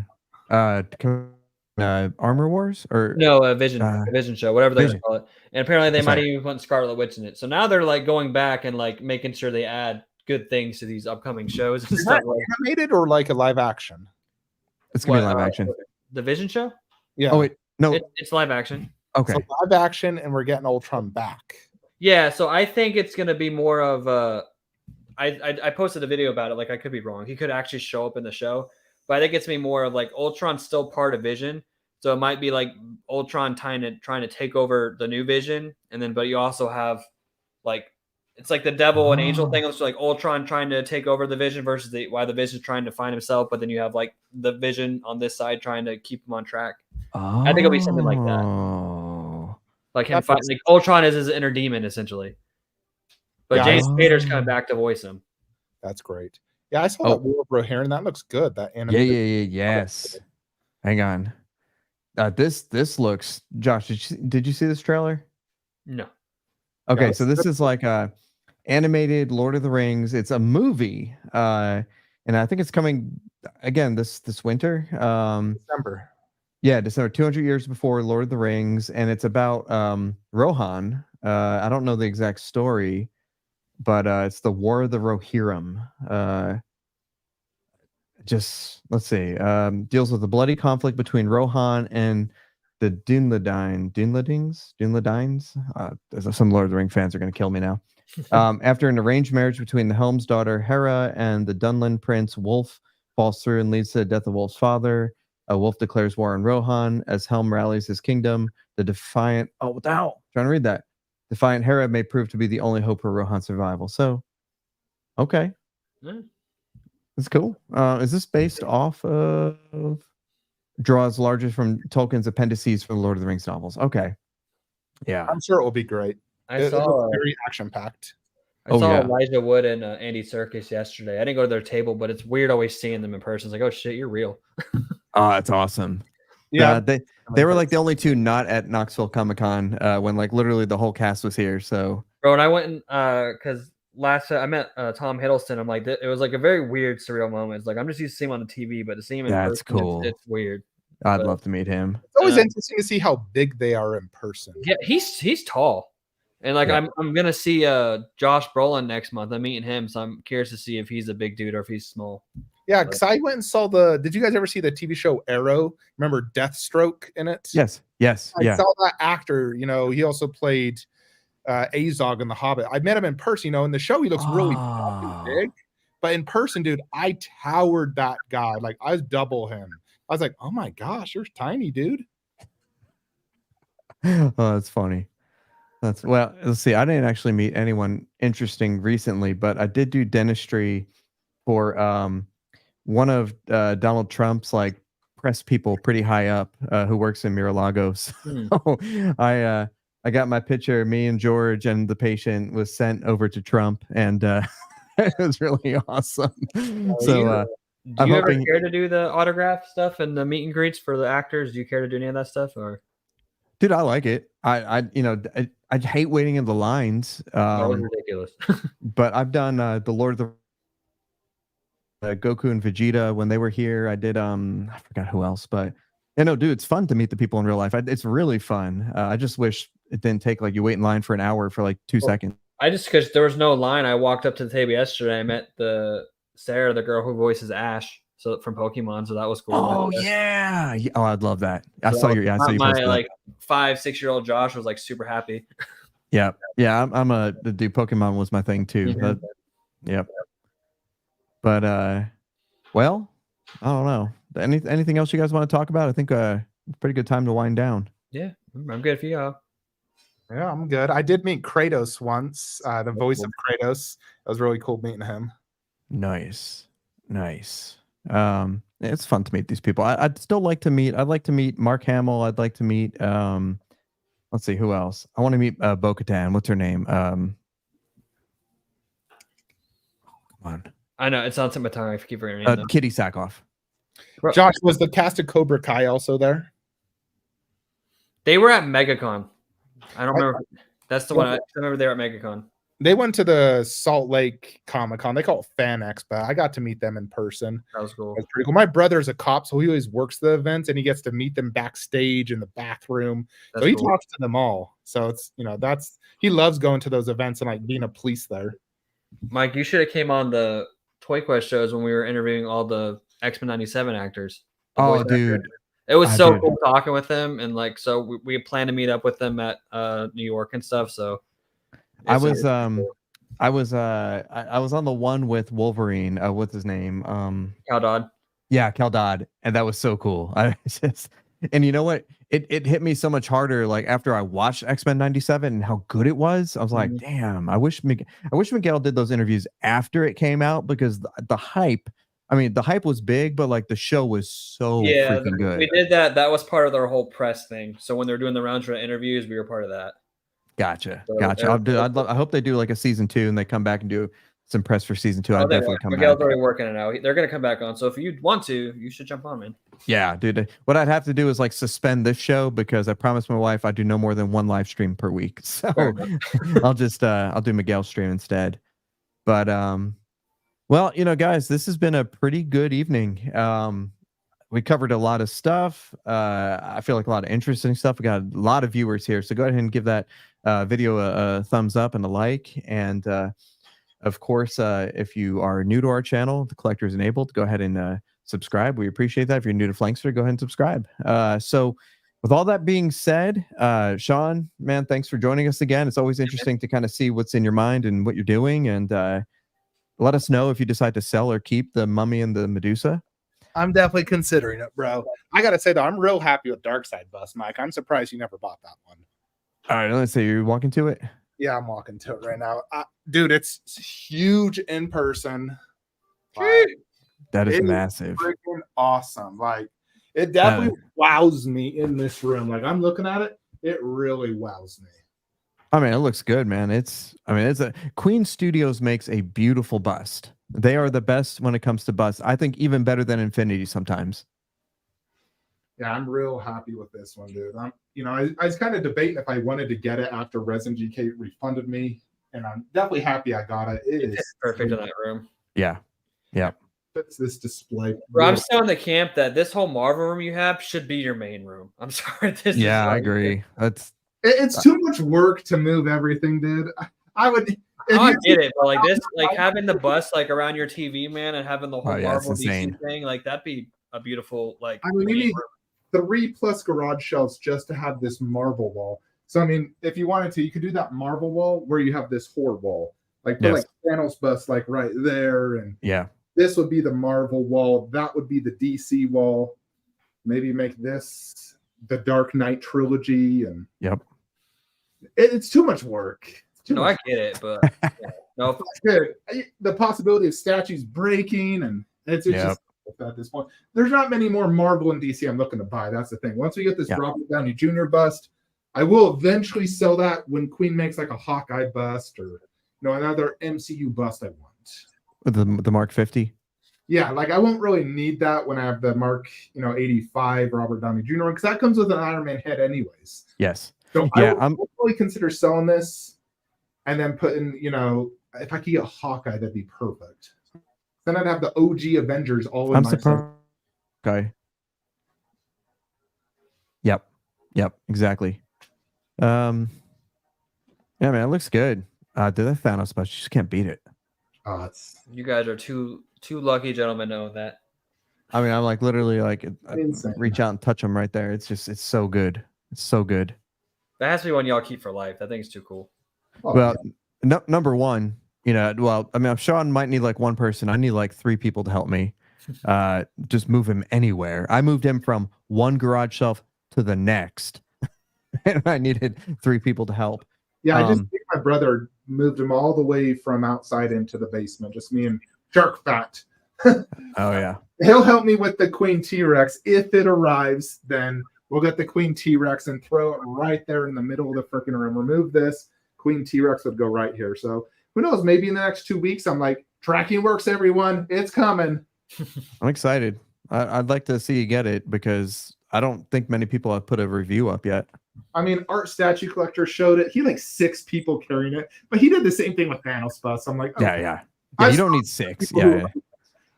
Armor Wars or no, a Vision show, whatever they're gonna call it. And apparently they might even put Scarlet Witch in it. So now they're like going back and like making sure they add good things to these upcoming shows. Is that animated or like a live action? It's gonna be live action. The Vision show? Yeah. Oh wait, no, it's live action. Okay. So live action, and we're getting Ultron back. Yeah, so I think it's gonna be more of I posted a video about it. Like I could be wrong. He could actually show up in the show, but I think it's gonna be more of like Ultron's still part of Vision. So it might be like Ultron trying to take over the new Vision, and then but you also have like it's like the devil and angel thing. It's like Ultron trying to take over the Vision versus why the Vision's trying to find himself, but then you have like the Vision on this side trying to keep him on track. I think it'll be something like that. Like him fighting, like Ultron is his inner demon essentially. But James Spader's coming back to voice him. That's great. Yeah, I saw that War of Rohirrim. That looks good. That animated. Yes. Hang on. This looks. Josh, did you see this trailer? No. Okay, so this is like a animated Lord of the Rings. It's a movie, and I think it's coming again this winter. December. Yeah, December. 200 years before Lord of the Rings, and it's about Rohan. I don't know the exact story, but it's the War of the Rohirrim. Just let's see. Deals with the bloody conflict between Rohan and the Dunladines. Some Lord of the Ring fans are going to kill me now. After an arranged marriage between the Helm's daughter Hera and the Dunland prince, Wolf falls through and leads to the death of Wolf's father. Wolf declares war on Rohan as Helm rallies his kingdom. The defiant trying to read that. Defiant Hera may prove to be the only hope for Rohan's survival. So, okay. That's cool. Is this based off of draws largely from Tolkien's appendices for the Lord of the Rings novels? Okay. Yeah. I'm sure it will be great. I saw very action packed. I saw Elijah Wood and Andy Serkis yesterday. I didn't go to their table, but it's weird always seeing them in person. It's like, oh shit, you're real. Oh, that's awesome. Yeah, they were like the only two not at Knoxville Comic-Con when like literally the whole cast was here. So, bro, and I went because last I met Tom Hiddleston. I'm like, it was like a very weird, surreal moment. It's like I'm just used to seeing him on the TV, but to see him in person, cool. It's weird. I'd love to meet him. It's always interesting to see how big they are in person. Yeah, he's tall, and like I'm gonna see Josh Brolin next month. I'm meeting him, so I'm curious to see if he's a big dude or if he's small. Yeah, because I went and saw did you guys ever see the TV show Arrow? Remember Deathstroke in it? Yes. I saw that actor, he also played Azog in The Hobbit. I met him in person, in the show he looks really big. But in person, dude, I towered that guy. Like I was double him. I was like, oh my gosh, you're tiny, dude. Oh, that's funny. Let's see. I didn't actually meet anyone interesting recently, but I did do dentistry for one of Donald Trump's like press people pretty high up who works in Mar-a-Lago. So I got my picture. Me and George and the patient was sent over to Trump, and it was really awesome. Do you ever care to do the autograph stuff and the meet and greets for the actors? Do you care to do any of that stuff, or? Dude, I like it. I hate waiting in the lines. That was ridiculous. But I've done the Lord of the Goku and Vegeta when they were here. I did I forgot who else, but dude, it's fun to meet the people in real life. It's really fun. I just wish it didn't take like you wait in line for an hour for like 2 seconds. Because there was no line. I walked up to the table yesterday. I met Sarah, the girl who voices Ash, from Pokemon. So that was cool. Oh yeah. Oh, I'd love that. I saw you. My like 5-6-year-old Josh was like super happy. Yeah. I'm the dude. Pokemon was my thing too. Yep. But well, I don't know. Anything else you guys want to talk about? I think it's a pretty good time to wind down. Yeah, I'm good for you. Yeah, I'm good. I did meet Kratos once, the voice of Kratos. It was really cool meeting him. Nice. It's fun to meet these people. I'd still like to meet. I'd like to meet Mark Hamill. I'd like to meet. Let's see who else. I want to meet Bo-Katan. What's her name? Come on. I know it's on my tongue. I keep forgetting her name. Kitty Sackhoff. Josh, was the cast of Cobra Kai also there? They were at MegaCon. I don't remember. That's the one. I remember they were at MegaCon. They went to the Salt Lake Comic Con. They call it Fan Expo. I got to meet them in person. That was cool. That's pretty cool. My brother's a cop, so he always works the events, and he gets to meet them backstage in the bathroom. That's so he cool. talks to them all. So it's he loves going to those events and like being a police there. Mike, you should have came on the Toy Quest shows when we were interviewing all the X-Men 97 actors. Oh, dude. It was so dude. cool talking with them, and like, so we plan to meet up with them at New York and stuff. So I was on the one with Wolverine. What's his name? Cal Dodd. Yeah, Cal Dodd, and that was so cool. And you know what? It hit me so much harder. Like after I watched X-Men 97 and how good it was, I was like, damn. I wish Miguel did those interviews after it came out because the hype. I mean, the hype was big, but like the show was so freaking good. We did that. That was part of their whole press thing. So when they're doing the round trip interviews, we were part of that. Gotcha. So I hope they do like a season 2 and they come back and do some press for season 2. I'd definitely come Miguel's back. already working it out. They're gonna come back on. So if you want to, you should jump on, man. Yeah, dude. What I'd have to do is like suspend this show because I promised my wife I'd do no more than one live stream per week. So I'll do Miguel's stream instead. But well, guys, this has been a pretty good evening. We covered a lot of stuff. I feel like a lot of interesting stuff. We got a lot of viewers here, so go ahead and give that video a thumbs up and a like. And of course, if you are new to our channel, the Collectors Enabled, go ahead and subscribe. We appreciate that. If you're new to Flankster, go ahead and subscribe. So with all that being said, Sean, man, thanks for joining us again. It's always interesting to kind of see what's in your mind and what you're doing. And let us know if you decide to sell or keep the Mummy and the Medusa. I'm definitely considering it, bro. I gotta say though, I'm real happy with Darkseid Bust, Mike. I'm surprised you never bought that one. All right, let's say you're walking to it. Yeah, I'm walking to it right now. Dude, it's huge in person. That is massive. Freaking awesome. Like, it definitely wows me in this room. Like, I'm looking at it, it really wows me. I mean, it looks good, man. It's a Queen Studios makes a beautiful bust. They are the best when it comes to busts. I think even better than Infinity sometimes. Yeah, I'm real happy with this one, dude. I was kind of debating if I wanted to get it after Resin GK refunded me, and I'm definitely happy I got it. It's perfect in that room. Yeah. Fits this display. Bro, I'm still in the camp that this whole Marvel room you have should be your main room. I'm sorry. I agree. It's too much work to move everything, dude. I would. I get it, but like this, like having the bus like around your TV, man, and having the whole Marvel DC thing, like that'd be a beautiful like. I mean, you need 3+ garage shelves just to have this Marvel wall. So I mean, if you wanted to, you could do that Marvel wall where you have this horde wall, like put like Thanos bus like right there, and this would be the Marvel wall. That would be the DC wall. Maybe make this the Dark Knight trilogy, and it's too much work. I get it, but no, it's good. The possibility of statues breaking, and it's just at this point. There's not many more Marvel and DC I'm looking to buy. That's the thing. Once we get this Robert Downey Jr. bust, I will eventually sell that when Queen makes like a Hawkeye bust or another MCU bust I want. The Mark 50. Yeah, like I won't really need that when I have the Mark 85 Robert Downey Jr. because that comes with an Iron Man head anyways. Yes. So I would really consider selling this. And then put in, if I could get a Hawkeye, that'd be perfect. Then I'd have the OG Avengers all in my surprised. Okay. Yep, exactly. Yeah, man, it looks good. Did that Thanos bust? You just can't beat it. You guys are too lucky, gentlemen, know that. I mean, I'm like literally like reach out and touch them right there. It's so good. It's so good. That has to be one y'all keep for life. That thing's too cool. Well, number one, You know, well, I mean, Sean might need like one person. I need like 3 people to help me. Just move him anywhere. I moved him from one garage shelf to the next, and I needed 3 people to help. Yeah, I just think my brother moved him all the way from outside into the basement. Just me and Shark Fat. Oh yeah. He'll help me with the Queen T-Rex. If it arrives, then we'll get the Queen T-Rex and throw it right there in the middle of the freaking room. Remove this. Queen T-Rex would go right here. So who knows? Maybe in the next 2 weeks, I'm like, tracking works, everyone. It's coming. I'm excited. I'd like to see you get it because I don't think many people have put a review up yet. I mean, Art Statue Collector showed it. He had like 6 people carrying it, but he did the same thing with Thanos Bust. I'm like, okay. Yeah. You don't need 6. Yeah.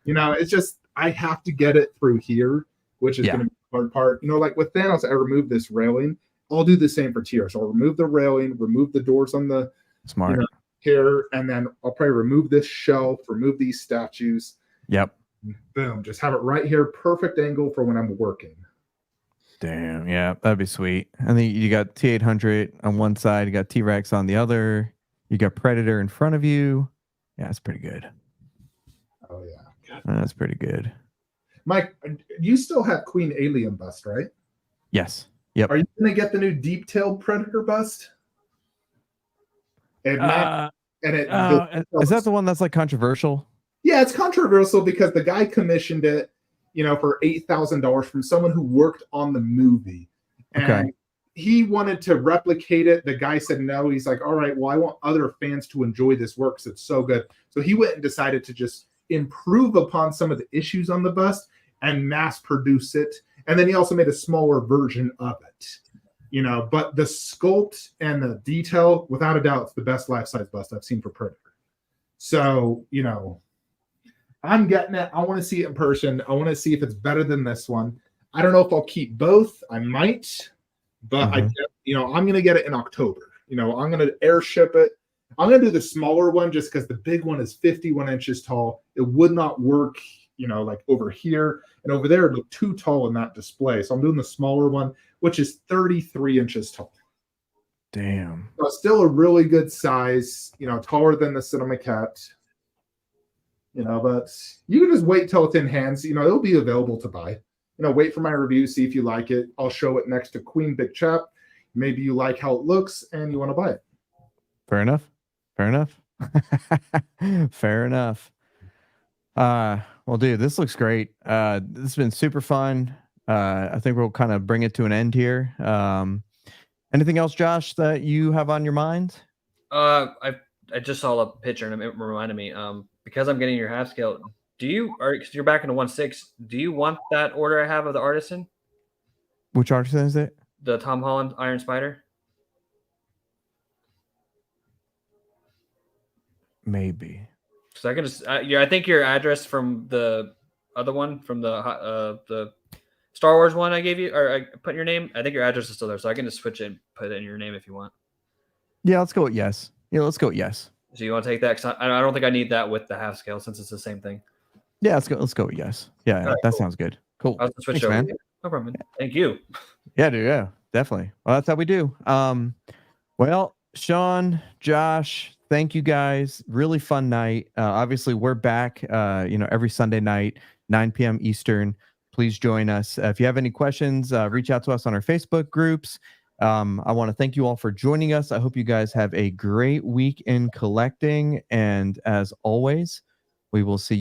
You know, it's just I have to get it through here, which is going to be the hard part. You know, like with Thanos, I removed this railing. I'll do the same for TR. So I'll remove the railing, remove the doors on the smart here, and then I'll probably remove this shelf, remove these statues. Yep. Boom. Just have it right here, perfect angle for when I'm working. Damn, yeah, that'd be sweet. And then you got T800 on one side, you got T-Rex on the other, you got Predator in front of you. Yeah, that's pretty good. Oh yeah, that's pretty good. Mike, you still have Queen Alien Bust, right? Yes. Yep. Are you gonna get the new Deep-Tailed Predator Bust? Is that the one that's like controversial? Yeah, it's controversial because the guy commissioned it, you know, for $8,000 from someone who worked on the movie. And he wanted to replicate it. The guy said no. He's like, all right, well, I want other fans to enjoy this work because it's so good. So he went and decided to just improve upon some of the issues on the bust and mass produce it. And then he also made a smaller version of it. You know, but the sculpt and the detail, without a doubt, it's the best life-size bust I've seen for Predator. So, you know, I'm getting it. I want to see it in person. I want to see if it's better than this one. I don't know if I'll keep both. I might, but I'm going to get it in October. You know, I'm going to airship it. I'm going to do the smaller one just because the big one is 51 inches tall. It would not work, you know, like over here and over there. It looked too tall in that display. So I'm doing the smaller one, which is 33 inches tall. Damn. So still a really good size, you know, taller than the Maquette. You know, but you can just wait till it's in hands. You know, it'll be available to buy. You know, wait for my review, see if you like it. I'll show it next to Queen Big Chap. Maybe you like how it looks and you want to buy it. Fair enough. Fair enough. Well, dude, this looks great. This has been super fun. I think we'll kind of bring it to an end here. Anything else, Josh, that you have on your mind? I just saw a picture and it reminded me. Because I'm getting your half scale, because you're back into 1/6, do you want that order I have of the Artisan? Which Artisan is it? The Tom Holland Iron Spider? Maybe. So I can just, I think your address from the other one, from the Star Wars one I gave you, or I put in your name, I think your address is still there. So I can just switch it and put it in your name if you want. Yeah, let's go with yes. Let's go with yes. So you want to take that? Because I don't think I need that with the half scale since it's the same thing. Yeah, let's go with yes. Yeah, right, that sounds good. Cool. I'll switch over. Man. No problem. Thank you. Yeah, dude. Yeah, definitely. Well, that's how we do. Well, Sean, Josh, thank you guys. Really fun night. Obviously, we're back. Every Sunday night, 9 p.m. Eastern. Please join us. If you have any questions, reach out to us on our Facebook groups. I want to thank you all for joining us. I hope you guys have a great week in collecting. And as always, we will see you.